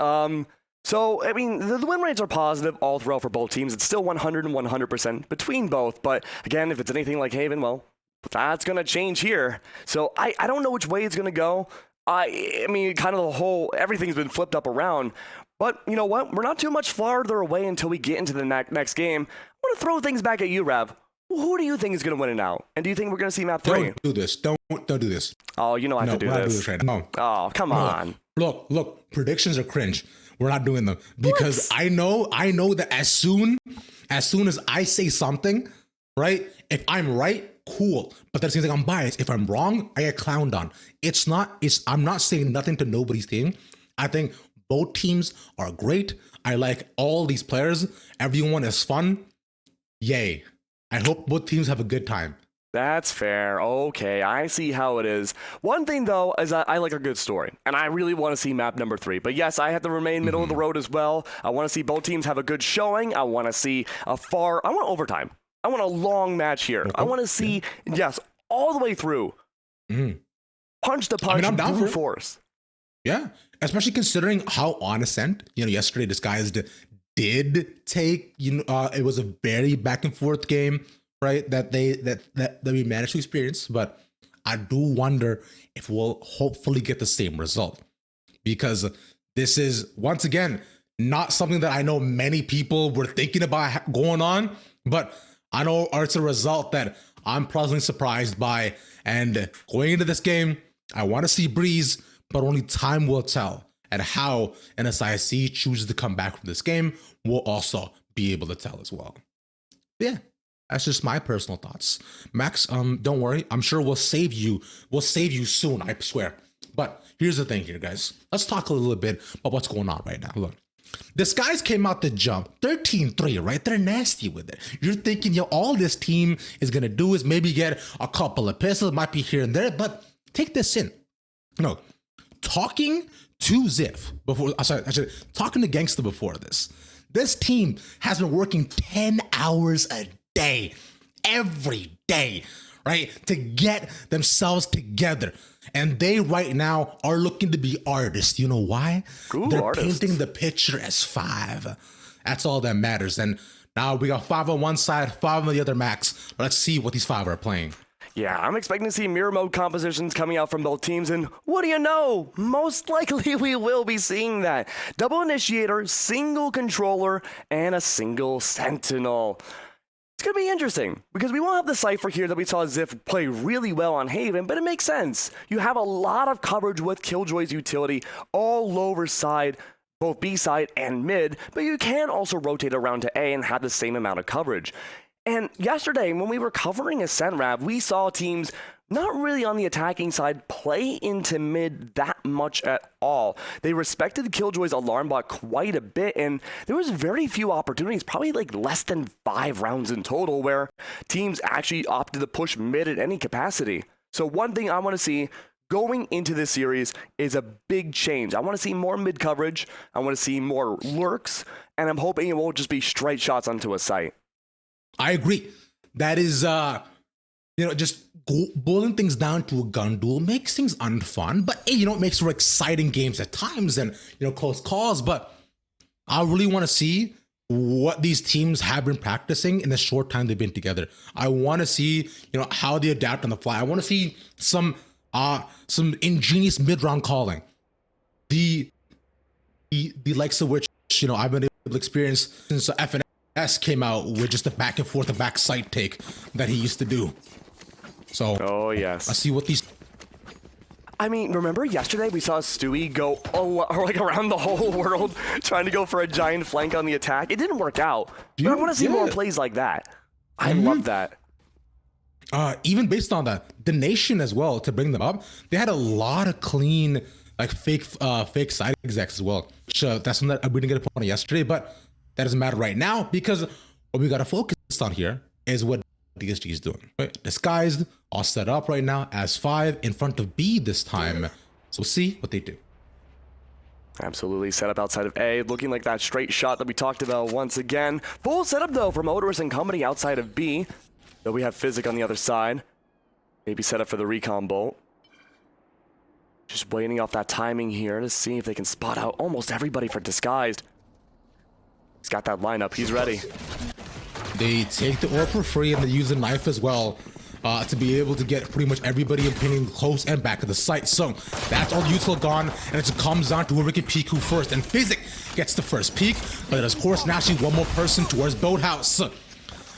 Speaker 2: So, the win rates are positive all throughout for both teams. It's still 100 and 100% between both. But again, if it's anything like Haven, well, that's going to change here. So I don't know which way it's going to go. Kind of everything's been flipped up around. But you know what? We're not too much farther away until we get into the next game. I want to throw things back at you, Rav. Who do you think is going to win it now? And do you think we're going to see map 3?
Speaker 1: Don't do this. Don't do this.
Speaker 2: Oh, I have to do this.
Speaker 1: Right now. No.
Speaker 2: Oh, come on.
Speaker 1: Look, predictions are cringe. We're not doing them because I know that as soon as I say something, right? If I'm right, cool. But that seems like I'm biased. If I'm wrong, I get clowned on. I'm not saying nothing to nobody's team. I think both teams are great. I like all these players. Everyone is fun. Yay. I hope both teams have a good time.
Speaker 2: That's fair. Okay, I see how it is. One thing, though, is I like a good story, and I really want to see map number 3. But yes, I have to remain middle of the road as well. I want to see both teams have a good showing. I want to see I want overtime. I want a long match here. I want to see, yes, all the way through. Punch to punch,
Speaker 1: I'm down
Speaker 2: brute
Speaker 1: for
Speaker 2: force.
Speaker 1: Yeah, especially considering how on Ascent, yesterday Disguised did take, it was a very back and forth game, right? That we managed to experience, but I do wonder if we'll hopefully get the same result, because this is once again not something that I know many people were thinking about going on, but I know it's a result that I'm pleasantly surprised by. And going into this game, I want to see Breeze, but only time will tell. And how NSIC chooses to come back from this game will also be able to tell as well. Yeah, that's just my personal thoughts. Max, don't worry. I'm sure we'll save you. We'll save you soon, I swear. But here's the thing here, guys. Let's talk a little bit about what's going on right now. Look, this guys came out the jump 13-3, right? They're nasty with it. You're thinking, all this team is going to do is maybe get a couple of pistols, might be here and there, but take this in. No, talking to Ziff before, talking to Gangsta before this team has been working 10 hours a day, every day, right? To get themselves together. And they right now are looking to be artists. You know why? They're artists. Painting the picture as 5. That's all that matters. And now we got 5 on one side, 5 on the other, Max. Let's see what these 5 are playing.
Speaker 2: Yeah, I'm expecting to see mirror mode compositions coming out from both teams, and what do you know? Most likely we will be seeing that. Double initiator, single controller, and a single sentinel. It's going to be interesting, because we won't have the Cypher here that we saw Ziff play really well on Haven, but it makes sense. You have a lot of coverage with Killjoy's utility, all lower side, both B side and mid, but you can also rotate around to A and have the same amount of coverage. And yesterday, when we were covering Ascent Rav, we saw teams not really on the attacking side play into mid that much at all. They respected Killjoy's alarm bot quite a bit, and there was very few opportunities, probably like less than 5 rounds in total, where teams actually opted to push mid at any capacity. So one thing I want to see going into this series is a big change. I want to see more mid coverage, I want to see more lurks, and I'm hoping it won't just be straight shots onto a site.
Speaker 1: I agree. That is, just boiling things down to a gun duel makes things unfun, but it makes for exciting games at times and, close calls. But I really want to see what these teams have been practicing in the short time they've been together. I want to see, how they adapt on the fly. I want to see some ingenious mid-round calling. The likes of which, I've been able to experience since FNS came out with just the back and forth, the back sight take that he used to do. So,
Speaker 2: oh yes,
Speaker 1: I see what these.
Speaker 2: I mean, remember yesterday we saw Stewie go around the whole world trying to go for a giant flank on the attack. It didn't work out. But I want to see more plays like that. I love that.
Speaker 1: Even based on that, the Nation as well, to bring them up, they had a lot of clean, fake side execs as well. So that's something that we didn't get a point on yesterday, but that doesn't matter right now, because what we got to focus on here is what DSG is doing. Right? Disguised, all set up right now as 5 in front of B this time. So we'll see what they do.
Speaker 2: Absolutely, set up outside of A, looking like that straight shot that we talked about once again. Full setup though for Motorist and company outside of B. Though we have Physic on the other side. Maybe set up for the recon bolt. Just waiting off that timing here to see if they can spot out almost everybody for Disguised. He's got that lineup. He's ready.
Speaker 1: They take the ore for free, and they use the knife as well to be able to get pretty much everybody impinging close and back of the site. So that's all util gone, and it just comes down to whoever can peek who first. And Physic gets the first peek, but there's of course naturally one more person towards Boathouse.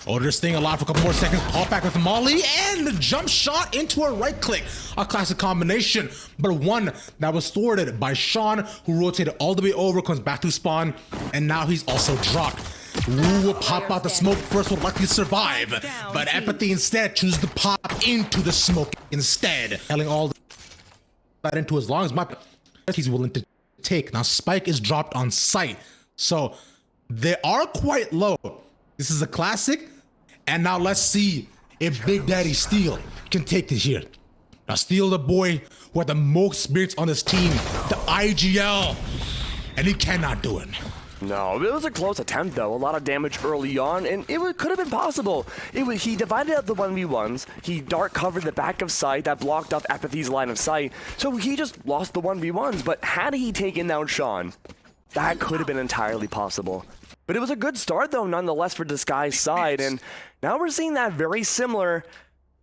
Speaker 1: Oder staying alive for a couple more seconds, pop back with the molly, and the jump shot into a right click. A classic combination, but one that was thwarted by Sean, who rotated all the way over, comes back to spawn, and now he's also dropped. Wu will pop out the smoke first, will likely survive, but Empathy instead chooses to pop into the smoke instead, telling all that into his lungs, but he's willing to take. Now Spike is dropped on site, so they are quite low. This is a classic. And now let's see if Big Daddy Steel can take this here. Now Steel, the boy who had the most experience on this team, the IGL, and he cannot do it.
Speaker 2: No, it was a close attempt though. A lot of damage early on, and could have been possible. He divided up the 1v1s. He dark covered the back of sight that blocked off Apathy's line of sight. So he just lost the 1v1s. But had he taken down Sean, that could have been entirely possible. But it was a good start though, nonetheless, for Disguise side. And now we're seeing that very similar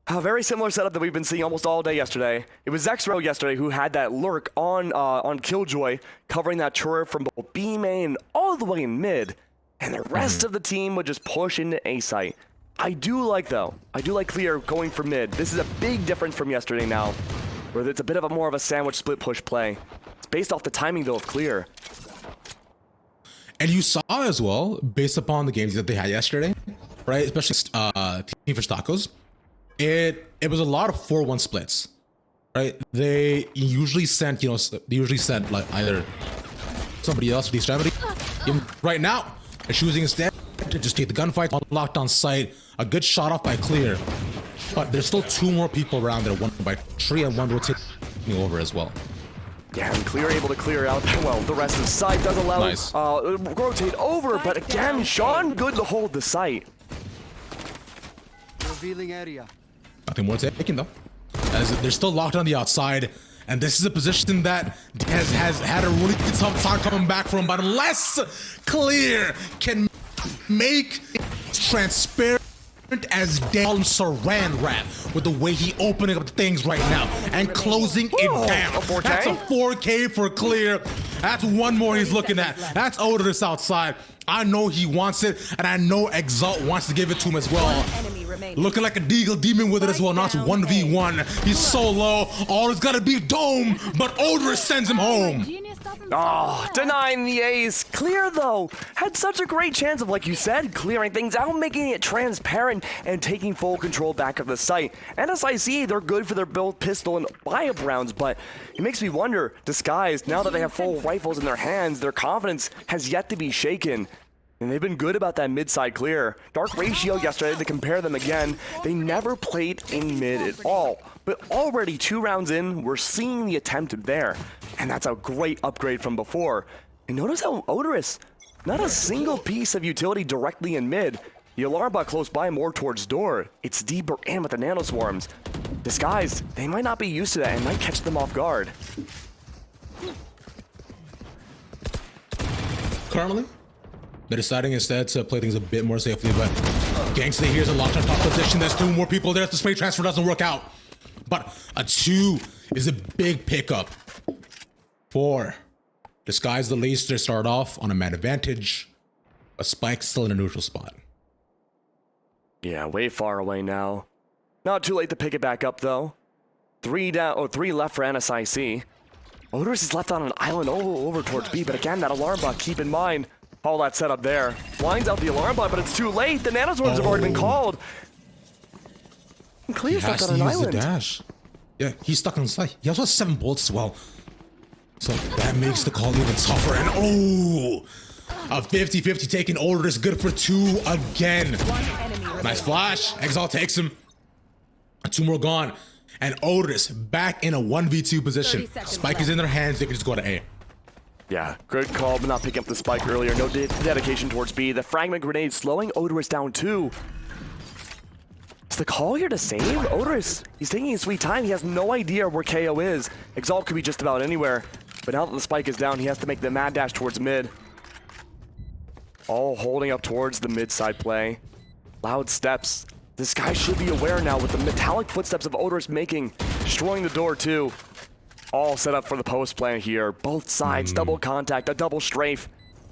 Speaker 2: setup that we've been seeing almost all day yesterday. It was Zexro yesterday who had that lurk on Killjoy, covering that turret from both B main all the way in mid, and the rest of the team would just push into A site. I do like Clear going for mid. This is a big difference from yesterday now, where it's a bit of a more of a sandwich split push play. It's based off the timing though of Clear.
Speaker 1: And you saw as well, based upon the games that they had yesterday, right? Especially Team Fish Tacos. It was a lot of 4-1 splits, right? They usually sent, like either somebody else with the extremity. Right now, they're choosing instead to just take the gunfight, locked on site, a good shot off by Clear. But there's still 2 more people around there, one by Tree and one rotating over as well.
Speaker 2: Yeah, and Clear able to clear out, well, the rest of the site does allow rotate over, but again, Sean good to hold the site.
Speaker 7: Revealing area.
Speaker 1: Nothing more taken though, as they're still locked on the outside, and this is a position that has had a really tough time coming back from. But unless Clear can make it transparent as damn Saran wrap with the way he opening up things right now and closing it down. That's a 4K for Clear. That's one more he's looking at. That's Odorous outside. I know he wants it, and I know Exalt wants to give it to him as well. Looking like a Deagle Demon with it as well, not 1v1. He's so low. All it's gotta be Dome, but Odorous sends him home.
Speaker 2: Oh, denying the ace. Clear, though, had such a great chance of, like you said, clearing things out, making it transparent, and taking full control back of the site. NSIC, they're good for their build pistol and biop rounds, but it makes me wonder, Disguised, now that they have full rifles in their hands, their confidence has yet to be shaken. And they've been good about that mid-side clear. Dark Ratio yesterday, to compare them again, they never played in mid at all. But already 2 rounds in, we're seeing the attempt there. And that's a great upgrade from before. And notice how Odorous, not a single piece of utility directly in mid. The alarm bot close by more towards door. It's deeper in with the nanoswarms. Disguised, they might not be used to that and might catch them off guard.
Speaker 1: Currently, they're deciding instead to play things a bit more safely, but Gangsta here's a locked on top position. There's 2 more people there. The spray transfer doesn't work out. But a 2 is a big pickup for Disguise. The Lacer start off on a man advantage. A Spike still in a neutral spot.
Speaker 2: Yeah, way far away now. Not too late to pick it back up though. 3 down, or 3 left for NSIC. Odorous is left on an island over towards B, but again, that alarm bot, keep in mind all that setup there. Blinds out the alarm bot, but it's too late. The nanoswarms have already been called. And Clear's stuck on an island.
Speaker 1: The dash. Yeah, he's stuck on site. He also has 7 bolts as well. So that makes the call even tougher. And a 50-50 taking Odorous, good for 2 again. Nice flash. Exalt takes him. 2 more gone. And Odorous back in a 1v2 position. Spike is in their hands. They can just go to A.
Speaker 2: Yeah, good call, but not picking up the spike earlier. No dedication towards B. The fragment grenade slowing Odorous down too. Is the call here to save? Odorous, he's taking his sweet time. He has no idea where KO is. Exalt could be just about anywhere. But now that the spike is down, he has to make the mad dash towards mid. All holding up towards the mid side play. Loud steps. This guy should be aware now with the metallic footsteps of Odorous making, destroying the door too. All set up for the post play here. Both sides, double contact, a double strafe.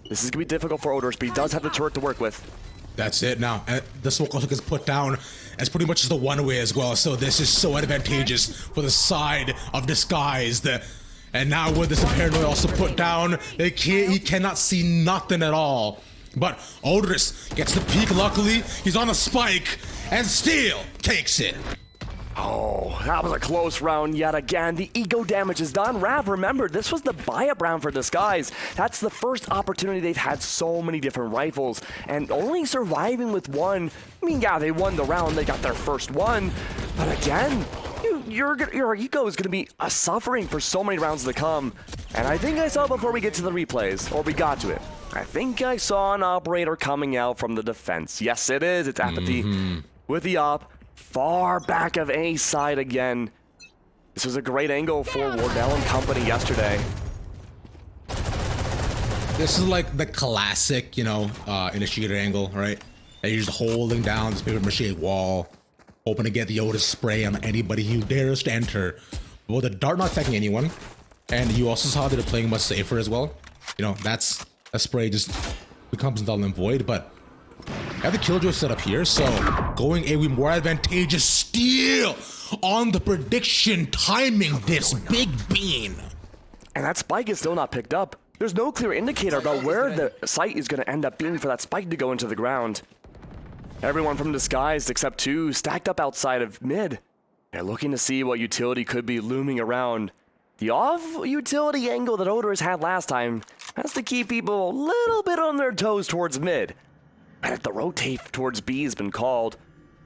Speaker 2: This is gonna be difficult for Odorous, but he does have the turret to work with.
Speaker 1: That's it now. The smoke also gets put down as pretty much the one way as well. So this is so advantageous for the side of Disguised. And now with this paranoia also put down, he cannot see nothing at all. But Odorous gets the peak, luckily. He's on a spike and still takes it.
Speaker 2: Oh, that was a close round yet again. The ego damage is done. Rav, remember, this was the buy-up round for Disguise. That's the first opportunity they've had so many different rifles. And only surviving with one. I mean, yeah, they won the round. They got their first one. But again, your eco is going to be suffering for so many rounds to come. And I think I saw before we get to the replays, or we got to it, I think I saw an operator coming out from the defense. Yes, it is. It's Apathy with the op. Far back of A side again. This was a great angle for Wardell and company yesterday.
Speaker 1: This is like the classic, you know, initiator angle, right? And you're just holding down this paper mache wall, hoping to get the Otis spray on anybody who dares to enter. Well, the dart not attacking anyone, and you also saw that they're playing much safer as well. You know, that's a spray just becomes null and void. But I have the killjoy set up here, so going A, we more advantageous steal on the prediction, timing this big bean.
Speaker 2: And that spike is still not picked up. There's no clear indicator about where the site is going to end up being for that spike to go into the ground. Everyone from Disguised except 2 stacked up outside of mid. They're looking to see what utility could be looming around. The off-utility angle that Odorous had last time has to keep people a little bit on their toes towards mid. But the rotate towards B has been called.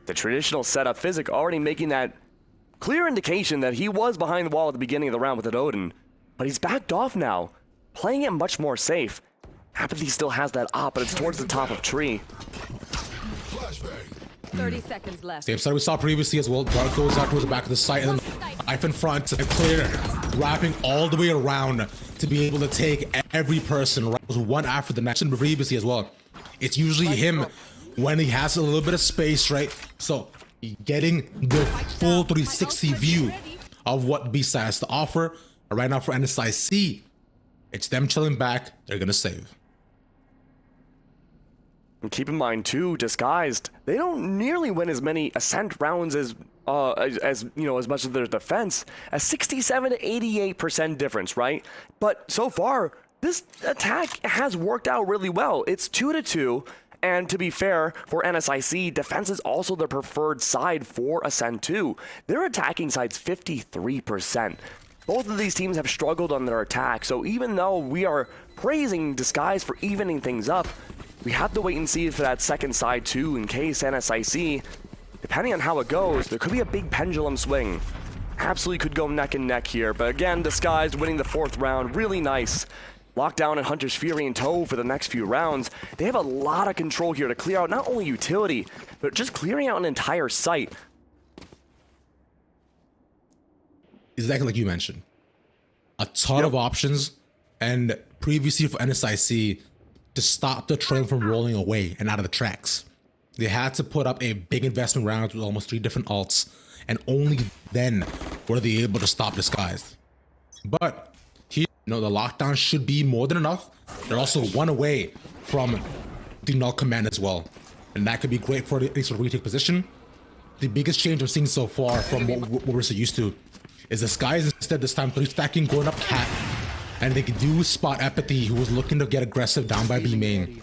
Speaker 2: The traditional setup Physic already making that clear indication that he was behind the wall at the beginning of the round with the Odin. But he's backed off now, playing it much more safe. Apathy still has that op, but it's towards the top of tree.
Speaker 3: 30 seconds left.
Speaker 1: Same side we saw previously as well. Dart goes out towards the back of the site, and then knife in front, and clear, wrapping all the way around to be able to take every person, right? One after the next, and previously as well. It's usually him when he has a little bit of space, right? So getting the full 360 view of what B-side has to offer. Right now for NSIC, it's them chilling back. They're gonna save.
Speaker 2: And keep in mind too, Disguised, they don't nearly win as many Ascent rounds as you know, as much as their defense. A 67 to 88% difference, right? But so far, this attack has worked out really well. It's 2-2, and to be fair, for NSIC, defense is also their preferred side for Ascent 2. Their attacking side's 53%. Both of these teams have struggled on their attack, so even though we are praising Disguise for evening things up, we have to wait and see for that second side too, in case NSIC, depending on how it goes, there could be a big pendulum swing. Absolutely could go neck and neck here, but again, Disguised winning the 4th round, really nice. Lockdown and Hunter's Fury in tow for the next few rounds. They have a lot of control here to clear out not only utility, but just clearing out an entire site.
Speaker 1: Exactly like you mentioned. A ton of options, and previously for NSIC, to stop the train from rolling away and out of the tracks, they had to put up a big investment round with almost 3 different alts, and only then were they able to stop Disguised. But here, you know, the lockdown should be more than enough. They're also 1 away from the null command as well, and that could be great for at least a retake position. The biggest change I'm seeing so far from what we're so used to is Disguise instead this time 3 stacking, going up cat, and they can do spot Apathy, who was looking to get aggressive down by B main.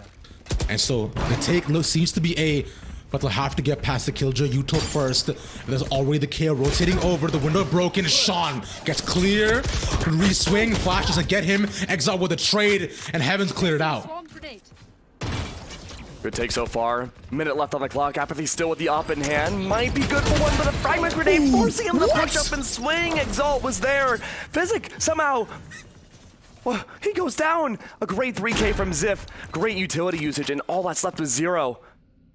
Speaker 1: And so the take seems to be A, but they'll have to get past the killjoy util first. There's already the KO rotating over, the window broken. Sean gets clear, re-swing, Flash doesn't get him, Exile with a trade, and Heaven's cleared out.
Speaker 2: Good take so far. Minute left on the clock. Apathy still with the op in hand. Might be good for one, but a fragment grenade forcing him to push up and swing. Exalt was there. Physic somehow. Well, he goes down. A great 3K from Ziff. Great utility usage, and all that's left was 0.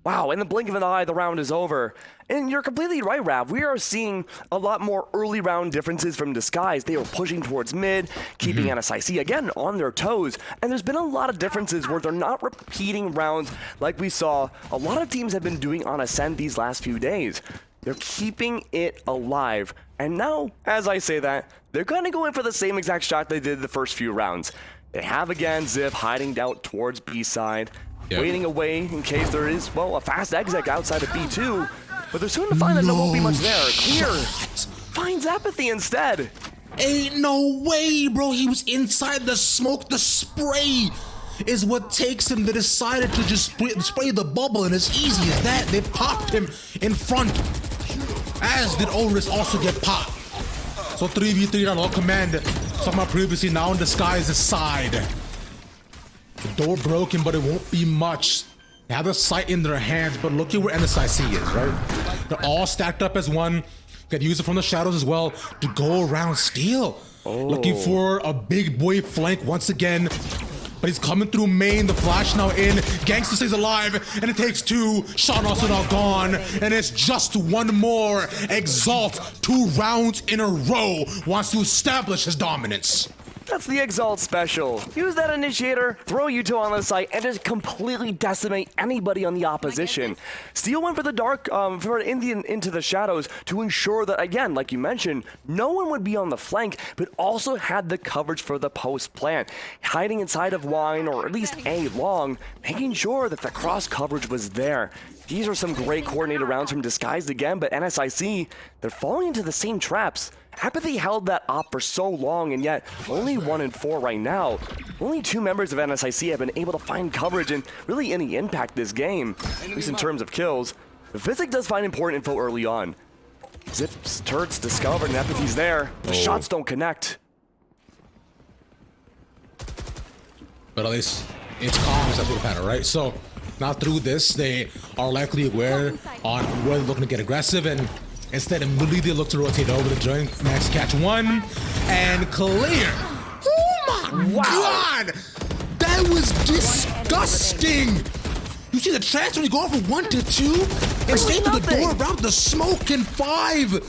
Speaker 2: Wow, in the blink of an eye, the round is over. And you're completely right, Rav. We are seeing a lot more early round differences from Disguise. They were pushing towards mid, keeping NSIC, again, on their toes. And there's been a lot of differences where they're not repeating rounds like we saw a lot of teams have been doing on Ascend these last few days. They're keeping it alive. And now, as I say that, they're going to go in for the same exact shot they did the first few rounds. They have, again, Ziv hiding out towards B side. Yep. Waiting away in case there is, well, a fast exec outside of B2. But they're soon to find that there won't be much there. Clear. Finds Apathy instead.
Speaker 1: Ain't no way, bro. He was inside the smoke. The spray is what takes him. They decided to just spray the bubble, and as easy as that, they popped him in front. As did Oris also get popped. So 3v3 on all command. Somehow previously now in Disguise's side. The door broken, but it won't be much. They have the sight in their hands, but look at where NSIC is, right? They're all stacked up as one. Could use it from the shadows as well to go around Steel. Looking for a big boy flank once again. But he's coming through main, the flash now in. Gangsta stays alive, and it takes 2. Sean also now gone, and it's just 1 more. Exalt, 2 rounds in a row, wants to establish his dominance.
Speaker 2: That's the Exalt special. Use that initiator, throw you 2 on the site, and just completely decimate anybody on the opposition. Steel went for the dark, for Indian into the shadows to ensure that, again, like you mentioned, no one would be on the flank, but also had the coverage for the post plant, hiding inside of Wine or at least A long, making sure that the cross coverage was there. These are some great coordinated rounds from Disguised again, but NSIC, they're falling into the same traps. Apathy held that op for so long, and yet only 1 in 4 right now. Only 2 members of NSIC have been able to find coverage and really any impact this game, at least in terms of kills. The Physic does find important info early on. Zip's turret's discovered and Apathy's there. The shots don't connect.
Speaker 1: But at least it's comms that's what matter, right? So now through this, they are likely aware on where they're looking to get aggressive, and instead immediately they look to rotate over to join Max catch 1 and clear. Oh my god! That was disgusting! You see the transfer, you go from 1 to 2 and stay to the door around the smoke, and 5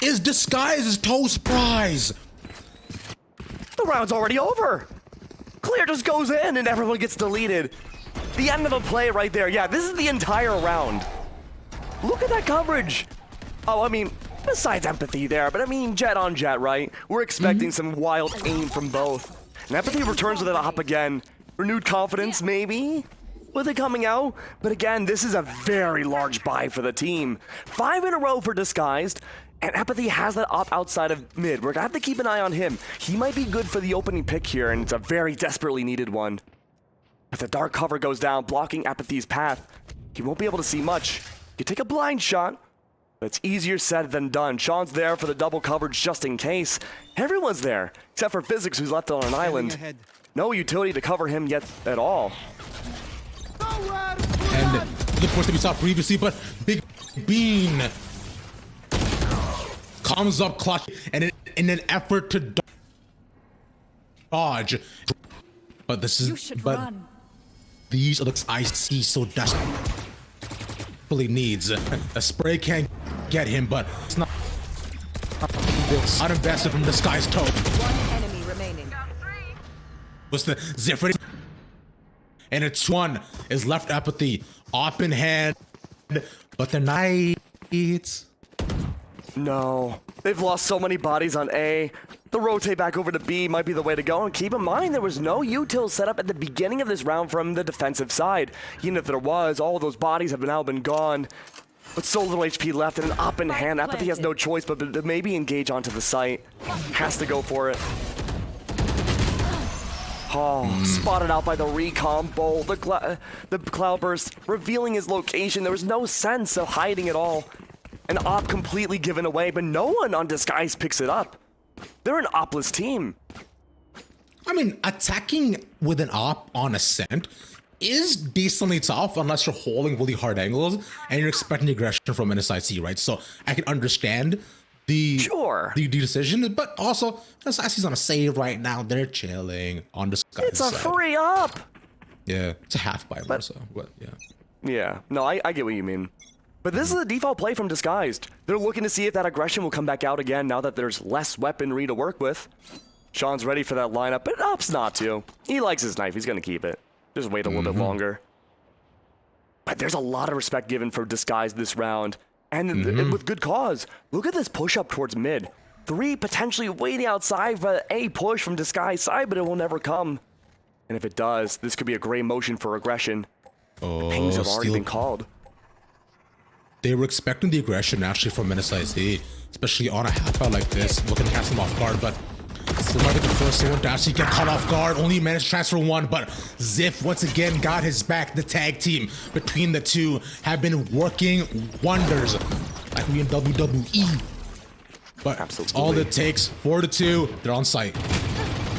Speaker 1: is Disguised as Toast Prize.
Speaker 2: The round's already over. Clear just goes in and everyone gets deleted. The end of a play right there. Yeah, this is the entire round. Look at that coverage. Oh, I mean, besides Empathy there, but I mean, jet on jet, right? We're expecting some wild aim from both. And Empathy returns with an op again. Renewed confidence, maybe, with it coming out. But again, this is a very large buy for the team. 5 in a row for Disguised. And Apathy has that op outside of mid. We're gonna have to keep an eye on him. He might be good for the opening pick here, and it's a very desperately needed one. If the dark cover goes down, blocking Apathy's path, he won't be able to see much. You take a blind shot, but it's easier said than done. Sean's there for the double coverage just in case. Everyone's there, except for Physics, who's left on an island. No utility to cover him yet at all.
Speaker 1: And the push that we saw previously, but Big Bean comes up clutch and in an effort to dodge. But this is these are the I see so desperately needs. A spray can't get him, but it's not invested from Disguised toe.
Speaker 3: 1 enemy remaining.
Speaker 1: What's the zip? And it's 1 is left Apathy op in hand, but the Knights.
Speaker 2: No, they've lost so many bodies on A. The rotate back over to B might be the way to go, and keep in mind there was no util set up at the beginning of this round from the defensive side. Even if there was, all of those bodies have now been gone. But so little HP left and an op in hand. Apathy has no choice but to maybe engage onto the site. Has to go for it. Oh, spotted out by the recon bowl, the cloudburst, revealing his location. There was no sense of hiding at all. An op completely given away, but no one on Disguise picks it up. They're an opless team.
Speaker 1: I mean, attacking with an op on Ascent is decently tough unless you're holding really hard angles and you're expecting aggression from NSIC, right? So I can understand the decision, but also NSIC's on a save right now. They're chilling on Disguise.
Speaker 2: It's a free op.
Speaker 1: Yeah, it's a half buy more so, but yeah.
Speaker 2: Yeah, no, I get what you mean. But this is a default play from Disguised. They're looking to see if that aggression will come back out again now that there's less weaponry to work with. Sean's ready for that lineup, but opts not to. He likes his knife. He's going to keep it. Just wait a little bit longer. But there's a lot of respect given for Disguised this round. And with good cause. Look at this push up towards mid. 3 potentially waiting outside for a push from Disguised side, but it will never come. And if it does, this could be a great motion for aggression.
Speaker 1: Oh,
Speaker 2: Pings have already been called.
Speaker 1: They were expecting the aggression actually from NSIC, especially on a half out like this, looking to catch them off guard, but still might be the first one to actually get caught off guard. Only managed to transfer 1, but Ziff once again got his back. The tag team between the two have been working wonders, like we in WWE. But
Speaker 2: absolutely,
Speaker 1: all it takes, 4 to 2, they're on site.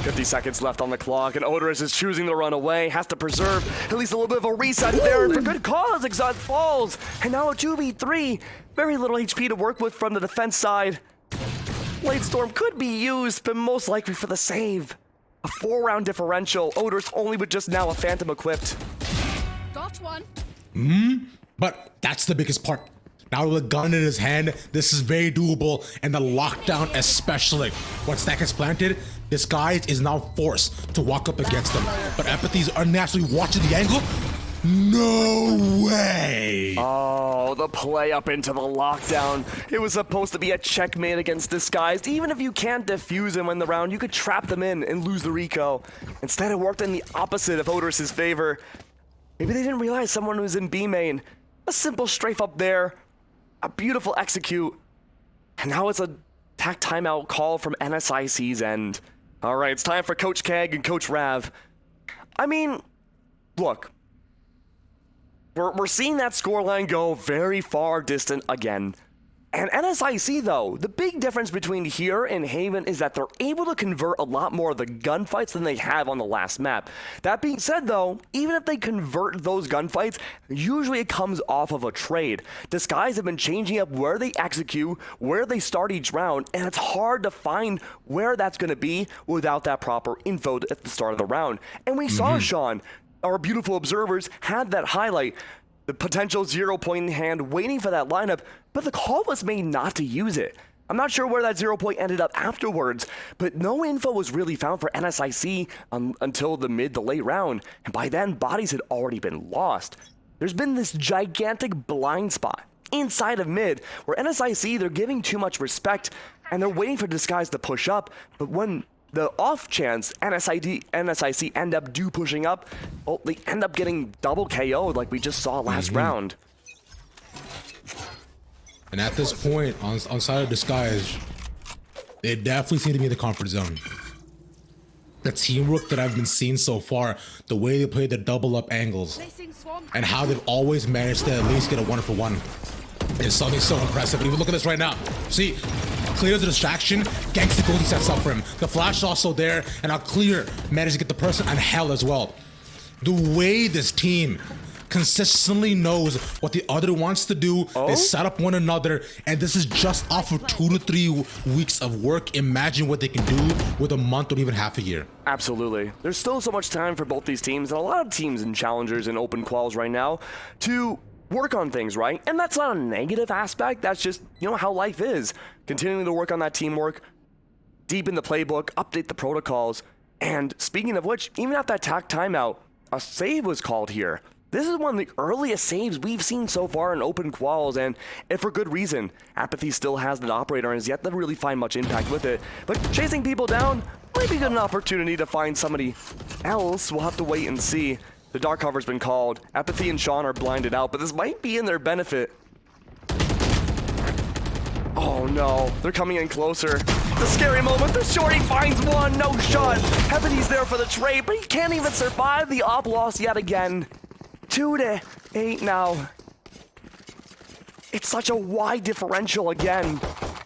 Speaker 2: 50 seconds left on the clock, and Odorous is choosing to run away, has to preserve at least a little bit of a reset there, and for good cause, Exotic falls, and now a 2v3, very little HP to work with from the defense side. Blade Storm could be used, but most likely for the save. A 4-round differential, Odorous only with just now a Phantom equipped.
Speaker 3: Got one.
Speaker 1: But that's the biggest part. Now with a gun in his hand, this is very doable, and the lockdown especially. Once that gets planted, Disguise is now forced to walk up against them. But Empathy's unnaturally watching the angle. No way!
Speaker 2: Oh, the play up into the lockdown. It was supposed to be a checkmate against Disguised. Even if you can't defuse him in the round, you could trap them in and lose the Rico. Instead, it worked in the opposite of Odorous' favor. Maybe they didn't realize someone was in B main. A simple strafe up there. A beautiful execute. And now it's a tack timeout call from NSIC's end. All right, it's time for Coach Keg and Coach Rav. I mean, look. We're seeing that scoreline go very far distant again. And NSIC, though, the big difference between here and Haven is that they're able to convert a lot more of the gunfights than they have on the last map. That being said, though, even if they convert those gunfights, usually it comes off of a trade. Disguise have been changing up where they execute, where they start each round, and it's hard to find where that's going to be without that proper info at the start of the round. And we saw Sean, our beautiful observers, had that highlight. The potential 0 point in hand, waiting for that lineup, but the call was made not to use it. I'm not sure where that 0 point ended up afterwards, but no info was really found for NSIC until the mid to late round, and by then, bodies had already been lost. There's been this gigantic blind spot inside of mid, where NSIC, they're giving too much respect, and they're waiting for Disguise to push up, but when the off chance NSIC end up pushing up, well, they end up getting double KO'd like we just saw last round.
Speaker 1: And at this point, on side of Disguise, they definitely seem to be in the comfort zone. The teamwork that I've been seeing so far, the way they play the double up angles, and how they've always managed to at least get a 1-for-1 is something so impressive. And even look at this right now. See, clears the distraction, Gangsta Goldie sets up for him. The flash is also there, and now Clear managed to get the person on Hell as well. The way this team consistently knows what the other wants to do, they set up one another, and this is just off of 2 to 3 weeks of work. Imagine what they can do with a month or even half a year.
Speaker 2: Absolutely. There's still so much time for both these teams, and a lot of teams and challengers and open quals right now to work on things, right? And that's not a negative aspect. That's just, you know, how life is. Continuing to work on that teamwork, deepen the playbook, update the protocols. And speaking of which, even at that tack timeout, a save was called here. This is one of the earliest saves we've seen so far in open quals, and for good reason. Apathy still has that operator and has yet to really find much impact with it. But chasing people down might be an opportunity to find somebody else. We'll have to wait and see. The dark cover's been called. Apathy and Sean are blinded out, but this might be in their benefit. Oh no, they're coming in closer. The scary moment, the shorty finds one, no shot. Apathy's there for the trade, but he can't even survive the op loss yet again. 2 to 8 now. It's such a wide differential again.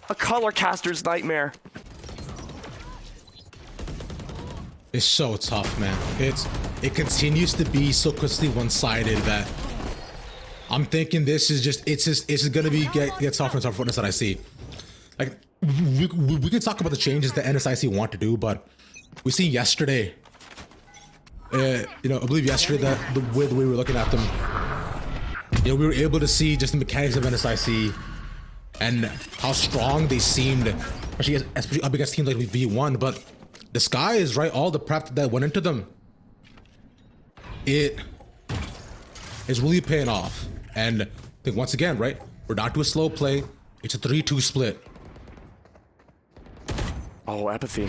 Speaker 2: A color caster's nightmare.
Speaker 1: It's so tough, man. It continues to be so quickly one-sided that I'm thinking this is just it's gonna be get tougher and tougher for us that I see. Like we can talk about the changes that NSIC want to do, but we seen yesterday. You know, I believe yesterday that the way we were looking at them, you know, we were able to see just the mechanics of NSIC and how strong they seemed, especially up against teams like V1. But the sky is right. All the prep that went into them, it is really paying off. And I think once again, right, we're not to a slow play. It's a 3-2 split.
Speaker 2: Oh, Apathy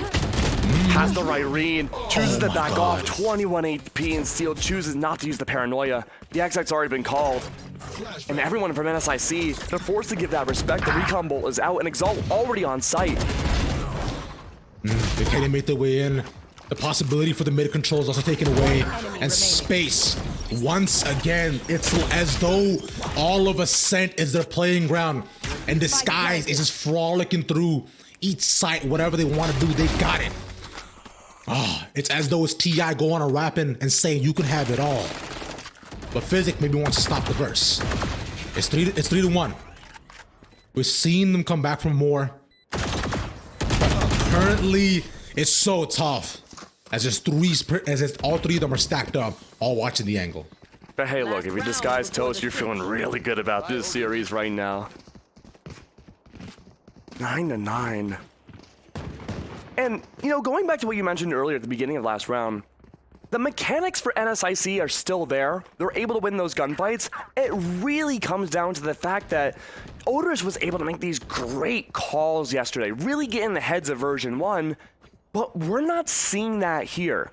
Speaker 2: has the right read, chooses to back off, 21 HP, and Steel chooses not to use the paranoia. The XX's already been called, and everyone from NSIC, they're forced to give that respect. The recon bolt is out, and Exalt already on site.
Speaker 1: They can't make their way in. The possibility for the mid control is also taken away, and space. Once again, it's as though all of Ascent is their playing ground, and Disguise is just frolicking through each site, whatever they want to do, they got it. It's as though it's T.I. going on rapping and saying you can have it all. But Physic maybe wants to stop the verse. It's 3-1. We've seen them come back from more. But currently, it's so tough. As all three of them are stacked up, all watching the angle.
Speaker 2: But hey, look, if you disguise Toast, you're feeling really good about this series right now. 9-9. And, you know, going back to what you mentioned earlier at the beginning of last round, the mechanics for NSIC are still there. They're able to win those gunfights. It really comes down to the fact that Odorous was able to make these great calls yesterday, really get in the heads of version 1, but we're not seeing that here.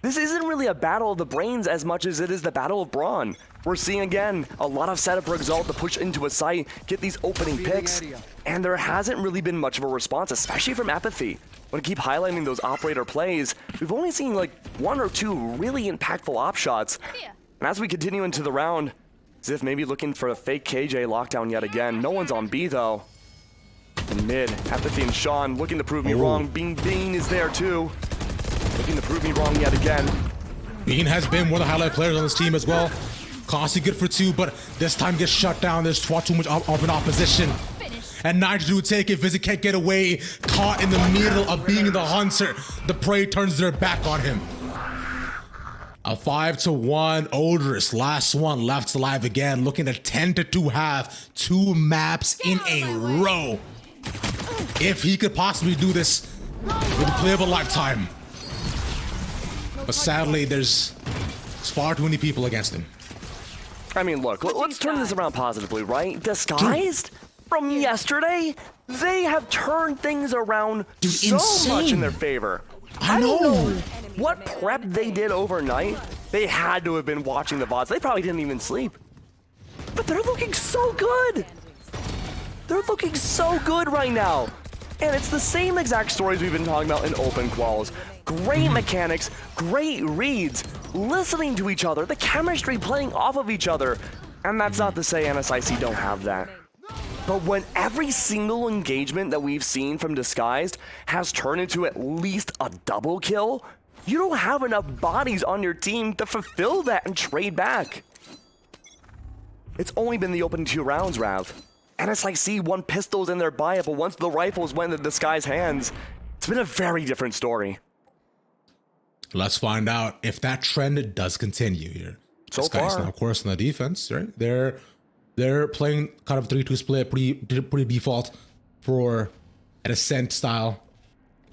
Speaker 2: This isn't really a battle of the brains as much as it is the battle of brawn. We're seeing, again, a lot of setup for Exalt to push into a site, get these opening picks, and there hasn't really been much of a response, especially from Apathy. When I keep highlighting those operator plays, we've only seen like 1 or 2 really impactful op shots. And as we continue into the round, Ziff maybe looking for a fake KJ lockdown yet again. No one's on B though. In mid, Apathy and Sean looking to prove me wrong. Bean is there too. Looking to prove me wrong yet again.
Speaker 1: Bean has been one of the highlight players on this team as well. Constantly good for 2, but this time gets shut down. There's far too much of an opposition. And Nigel would take it. Visit can't get away. Caught in the middle of being the hunter. The prey turns their back on him. A 5-1 Odorous. Last one left alive again. Looking at 10-2 half. 2 maps in a row. If he could possibly do this, it would play of a lifetime. But sadly, there's far too many people against him.
Speaker 2: I mean, look, let's turn this around positively, right? Disguised? From yesterday, they have turned things around so much in their favor. I don't know what prep they did overnight. They had to have been watching the VODs. They probably didn't even sleep. But they're looking so good. They're looking so good right now. And it's the same exact stories we've been talking about in open quals. Great mechanics, great reads, listening to each other, the chemistry playing off of each other. And that's not to say NSIC don't have that. But when every single engagement that we've seen from Disguised has turned into at least a double kill, you don't have enough bodies on your team to fulfill that and trade back. It's only been the opening 2 rounds, Rav. NSIC won pistols in their buy-up, but once the rifles went into Disguised hands, it's been a very different story.
Speaker 1: Let's find out if that trend does continue here.
Speaker 2: So
Speaker 1: Disguised
Speaker 2: far,
Speaker 1: now, of course, on the defense, right? They're playing kind of 3-2 split, pretty default for an Ascent style.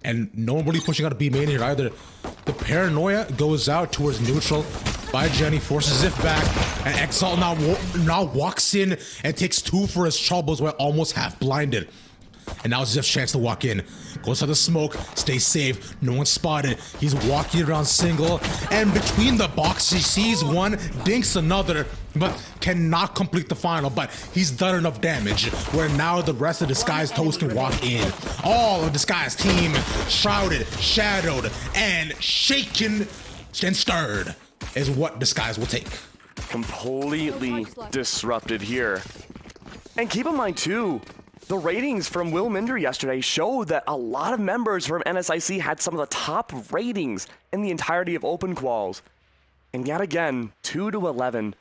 Speaker 1: And no one really pushing out a B main here either. The paranoia goes out towards neutral by Jenny, forces Ziff back, and Exalt now walks in and takes 2 for his troubles while almost half blinded. And now Ziff's chance to walk in. Goes to the smoke, stays safe, no one's spotted. He's walking around single, and between the box, he sees one, dinks another, but cannot complete the final. But he's done enough damage where now the rest of Disguised Toast can walk in. All of Disguised team shrouded, shadowed, and shaken and stirred is what Disguised will take.
Speaker 2: Completely disrupted here. And keep in mind too, the ratings from Will Minder yesterday showed that a lot of members from NSIC had some of the top ratings in the entirety of open quals. And yet again, 2-11.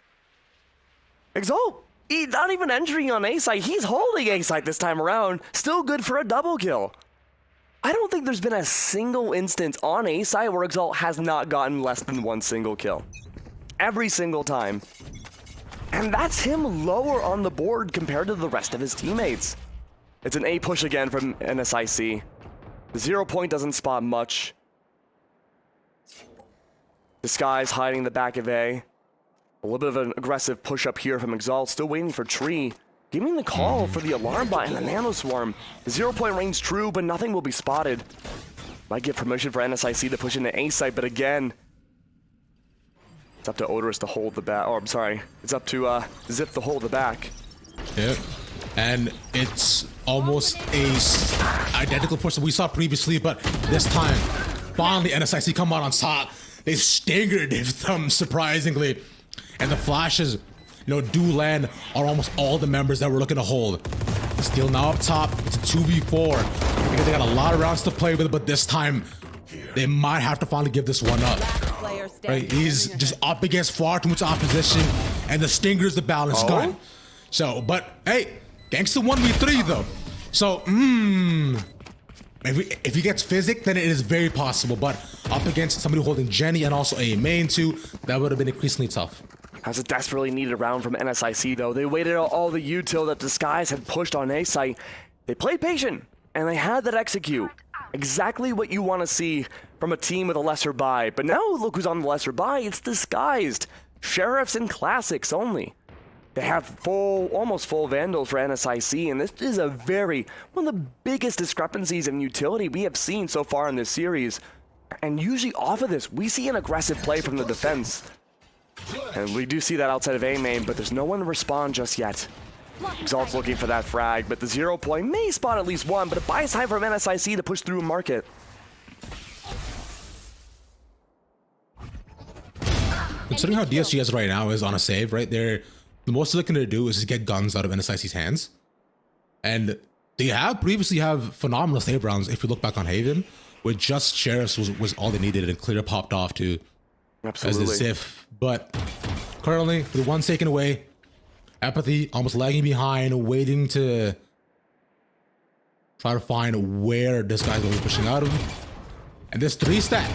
Speaker 2: Exalt, he's not even entering on A-site. He's holding A-site this time around. Still good for a double kill. I don't think there's been a single instance on A-site where Exalt has not gotten less than 1 single kill. Every single time. And that's him lower on the board compared to the rest of his teammates. It's an A push again from NSIC. The 0 point doesn't spot much. Disguise hiding in the back of A. A little bit of an aggressive push up here from Exalt. Still waiting for Tree. Giving the call for the alarm bot and the nano swarm. The 0 point range true, but nothing will be spotted. Might get permission for NSIC to push into A site, but again, it's up to Odorous to hold the back. Oh, I'm sorry. It's up to Zip to hold the back.
Speaker 1: Yep. And it's almost a identical push that we saw previously, but this time, finally NSIC come out on top. They staggered them surprisingly. And the flashes, do land on almost all the members that we're looking to hold. Still now up top, it's a 2v4. Because they got a lot of rounds to play with, but this time, they might have to finally give this one up.
Speaker 3: Player
Speaker 1: Right?
Speaker 3: standing.
Speaker 1: He's just up against far too much opposition, and the Stinger's the balance gun. So, but hey, Gangsta 1v3 though. So, if he gets physic, then it is very possible. But up against somebody holding Jenny and also a main too, that would have been increasingly tough.
Speaker 2: That was a desperately needed round from NSIC though. They waited out all the util that Disguise had pushed on A site. They played patient, and they had that execute. Exactly what you want to see from a team with a lesser buy. But now look who's on the lesser buy. It's Disguised. Sheriffs and Classics only. They have almost full Vandals for NSIC, and this is one of the biggest discrepancies in utility we have seen so far in this series. And usually off of this, we see an aggressive play from the defense. And we do see that outside of A main, but there's no one to respond just yet. Exalt's looking for that frag, but the 0 point may spot at least one, but it buys time from NSIC to push through market.
Speaker 1: Considering how DSGS right now is on a save, right there, the most they're looking to do is just get guns out of NSIC's hands. And they have previously have phenomenal save rounds. If you look back on Haven, with just Sheriffs was all they needed, and Clear popped off to
Speaker 2: Absolutely.
Speaker 1: as the Sif. But currently, the one's taken away. Apathy almost lagging behind, waiting to try to find where this guy's going to be pushing out of. And this 3-stack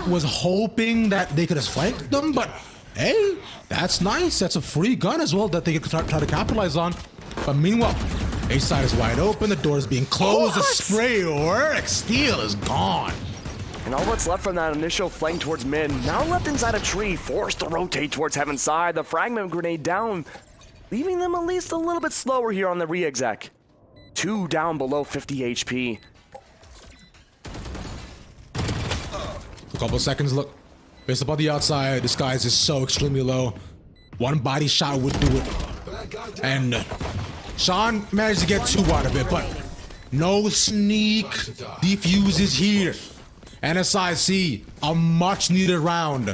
Speaker 1: was hoping that they could have flanked them, but hey, that's nice. That's a free gun as well that they could try to capitalize on. But meanwhile, A side is wide open, the door is being closed, the spray works, Steel is gone.
Speaker 2: And all that's left from that initial flank towards mid, now left inside a tree, forced to rotate towards Heaven's side, the fragment grenade down, leaving them at least a little bit slower here on the re-exec. 2 down below 50 HP.
Speaker 1: A couple of seconds, look. Based up on the outside, this guy's is so extremely low. One body shot would do it. And Sean managed to get 2 out of it, but no sneak defuses here. NSIC, a much needed round,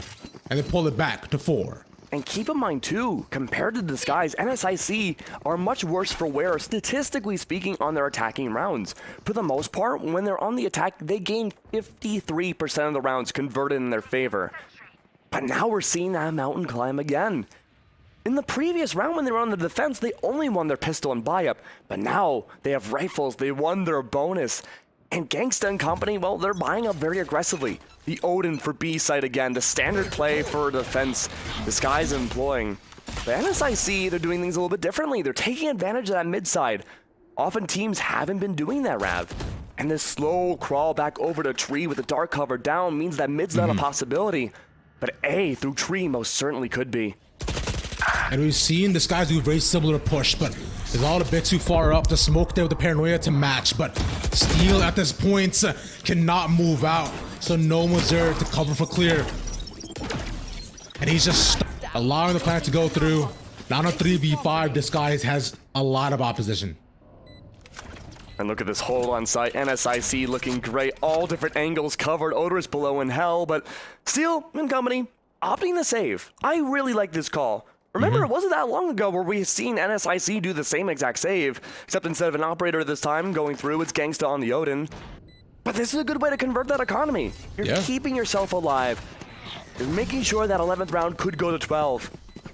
Speaker 1: and they pull it back to 4.
Speaker 2: And keep in mind too, compared to Disguise, NSIC are much worse for wear, statistically speaking, on their attacking rounds. For the most part, when they're on the attack, they gain 53% of the rounds converted in their favor. But now we're seeing that mountain climb again. In the previous round when they were on the defense, they only won their pistol and buy-up, but now they have rifles, they won their bonus. And Gangsta and company, well, they're buying up very aggressively. The Odin for B site again, the standard play for defense, Disguise employing. The NSIC, they're doing things a little bit differently. They're taking advantage of that mid side. Often teams haven't been doing that, Rav. And this slow crawl back over the tree with the dark cover down means that mid's not a possibility. But A through tree most certainly could be.
Speaker 1: And we've seen this guy's do a very similar push, but it's all a bit too far up. The smoke there with the paranoia to match, but Steel at this point cannot move out, so no one's there to cover for Clear. And he's just allowing the planet to go through. Now on a 3v5, Disguise has a lot of opposition.
Speaker 2: And look at this hole on site. NSIC looking great. All different angles covered. Odorous below in hell, but Steel and company opting to save. I really like this call. Remember, it wasn't that long ago where we seen NSIC do the same exact save, except instead of an operator this time going through, it's Gangsta on the Odin. But this is a good way to convert that economy. You're keeping yourself alive. You're making sure that 11th round could go to 12.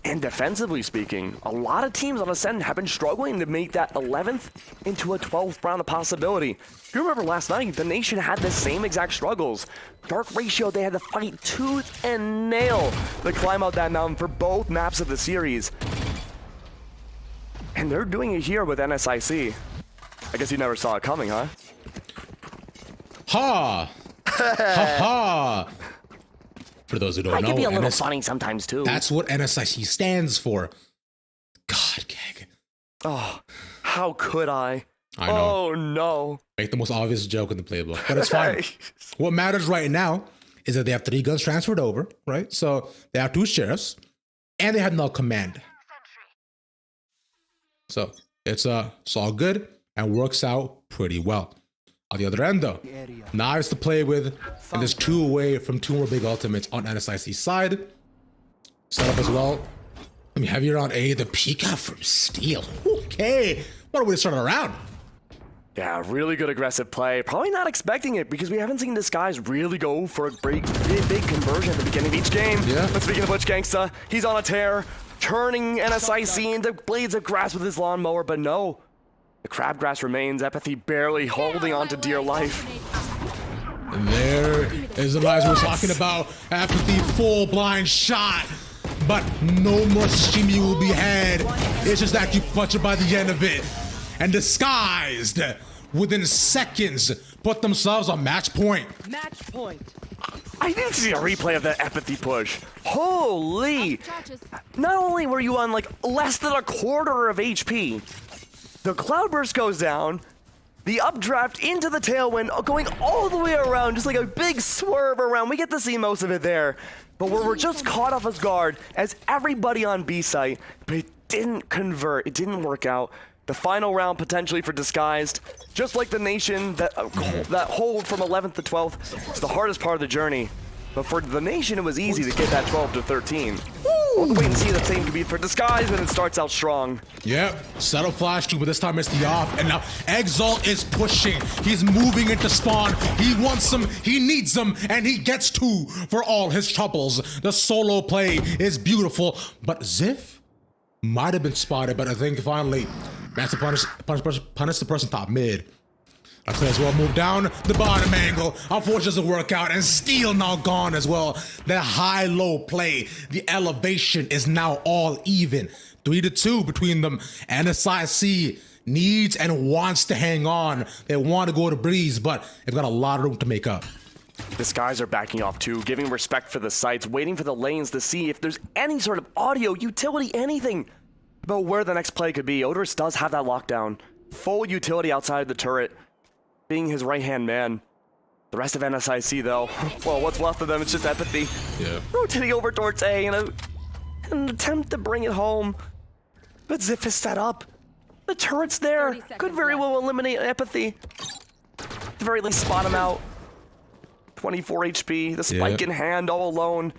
Speaker 2: And defensively speaking, a lot of teams on Ascend have been struggling to make that 11th into a 12th round a possibility. If you remember last night, the Nation had the same exact struggles. Dark Ratio, they had to fight tooth and nail to climb out that mountain for both maps of the series. And they're doing it here with NSIC. I guess you never saw it coming, huh?
Speaker 1: Ha! Ha ha! For those who don't know,
Speaker 2: I can be a little funny sometimes too.
Speaker 1: That's what NSIC stands for. God, Gag.
Speaker 2: Oh, how could I?
Speaker 1: I know.
Speaker 2: Oh no.
Speaker 1: Make the most obvious joke in the playbook, but it's fine. What matters right now is that they have 3 guns transferred over, right? So they have 2 sheriffs, and they have no command. So it's all good and works out pretty well. On the other end, though, knives to play with, and there's 2 away from 2 more big ultimates on NSIC's side. Set up as well. I mean, heavier on A, the peek out from Steel. Okay, what a way to start a round.
Speaker 2: Yeah, really good aggressive play. Probably not expecting it because we haven't seen Disguise really go for a big conversion at the beginning of each game.
Speaker 1: Yeah.
Speaker 2: But speaking of which, Gangsta, he's on a tear, turning NSIC into blades of grass with his lawnmower, but no. The crabgrass remains, Epathy barely holding on to dear life.
Speaker 1: And there is the rise we're talking about after the full blind shot. But no more sashimi will be had. It's just acupuncture by the end of it. And Disguised, within seconds, put themselves on match point.
Speaker 5: Match point.
Speaker 2: I need to see a replay of that Epathy push. Holy! Not only were you on like less than a quarter of HP, the Cloudburst goes down, the updraft into the Tailwind, going all the way around, just like a big swerve around. We get to see most of it there. But we're just caught off his guard as everybody on B site, but it didn't convert, it didn't work out. The final round potentially for Disguised, just like the Nation, that hold from 11th to 12th is the hardest part of the journey. But for the Nation, it was easy to get that 12 to 13. We'll have to wait and see if the same can be for Disguised when it starts out strong.
Speaker 1: Yep, settle flash too, but this time it's the off. And now Exalt is pushing. He's moving into spawn. He wants them, he needs them, and he gets two for all his troubles. The solo play is beautiful, but Ziff might have been spotted, but I think finally that's to punish the person top mid. I could as well move down the bottom angle. Unfortunately, doesn't work out, and Steel now gone as well. The high-low play, the elevation is now all even. 3-2 between them. NSIC needs and wants to hang on. They want to go to Breeze, but they've got a lot of room to make up.
Speaker 2: Disguise are backing off too, giving respect for the sites, waiting for the lanes to see if there's any sort of audio, utility, anything about where the next play could be. Odorous does have that lockdown. Full utility outside the turret, being his right-hand man. The rest of NSIC though, well, what's left of them, it's just Epathy.
Speaker 1: Yeah.
Speaker 2: Rotating over towards A in an attempt to bring it home. But Ziff is set up. The turret's there. Could very well eliminate Epathy. At the very least, spot him out. 24 HP, the spike in hand all alone.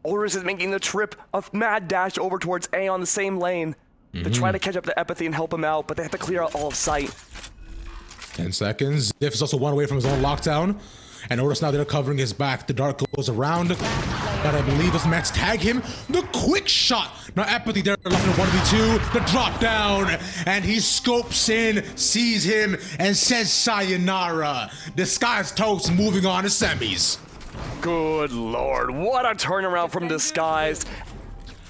Speaker 2: Odorous is making the trip of mad dash over towards A on the same lane to try to catch up to Epathy and help him out, but they have to clear out all of sight.
Speaker 1: 10 seconds. Diff is also one away from his own lockdown. And Odorous now they're covering his back. The dart goes around. But I believe this match tag him. The quick shot. Now Epathy there left in 1v2. The drop down. And he scopes in, sees him, and says sayonara. Disguised Toast moving on to semis.
Speaker 2: Good lord, what a turnaround from Disguised.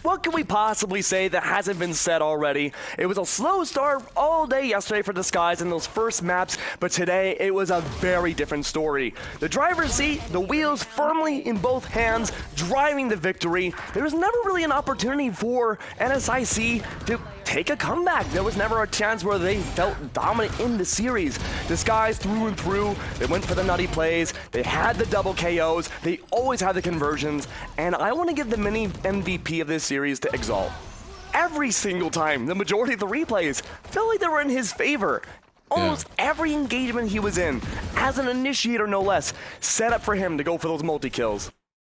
Speaker 2: What can we possibly say that hasn't been said already? It was a slow start all day yesterday for Disguise in those first maps, but today it was a very different story. The driver's seat, the wheels firmly in both hands, driving the victory. There was never really an opportunity for NSIC to take a comeback. There was never a chance where they felt dominant in the series. Disguise through and through. They went for the nutty plays. They had the double KOs. They always had the conversions. And I want to give the mini MVP of this series to Exalt. Every single time, the majority of the replays felt like they were in his favor. Almost every engagement he was in, as an initiator no less, set up for him to go for those multi-kills.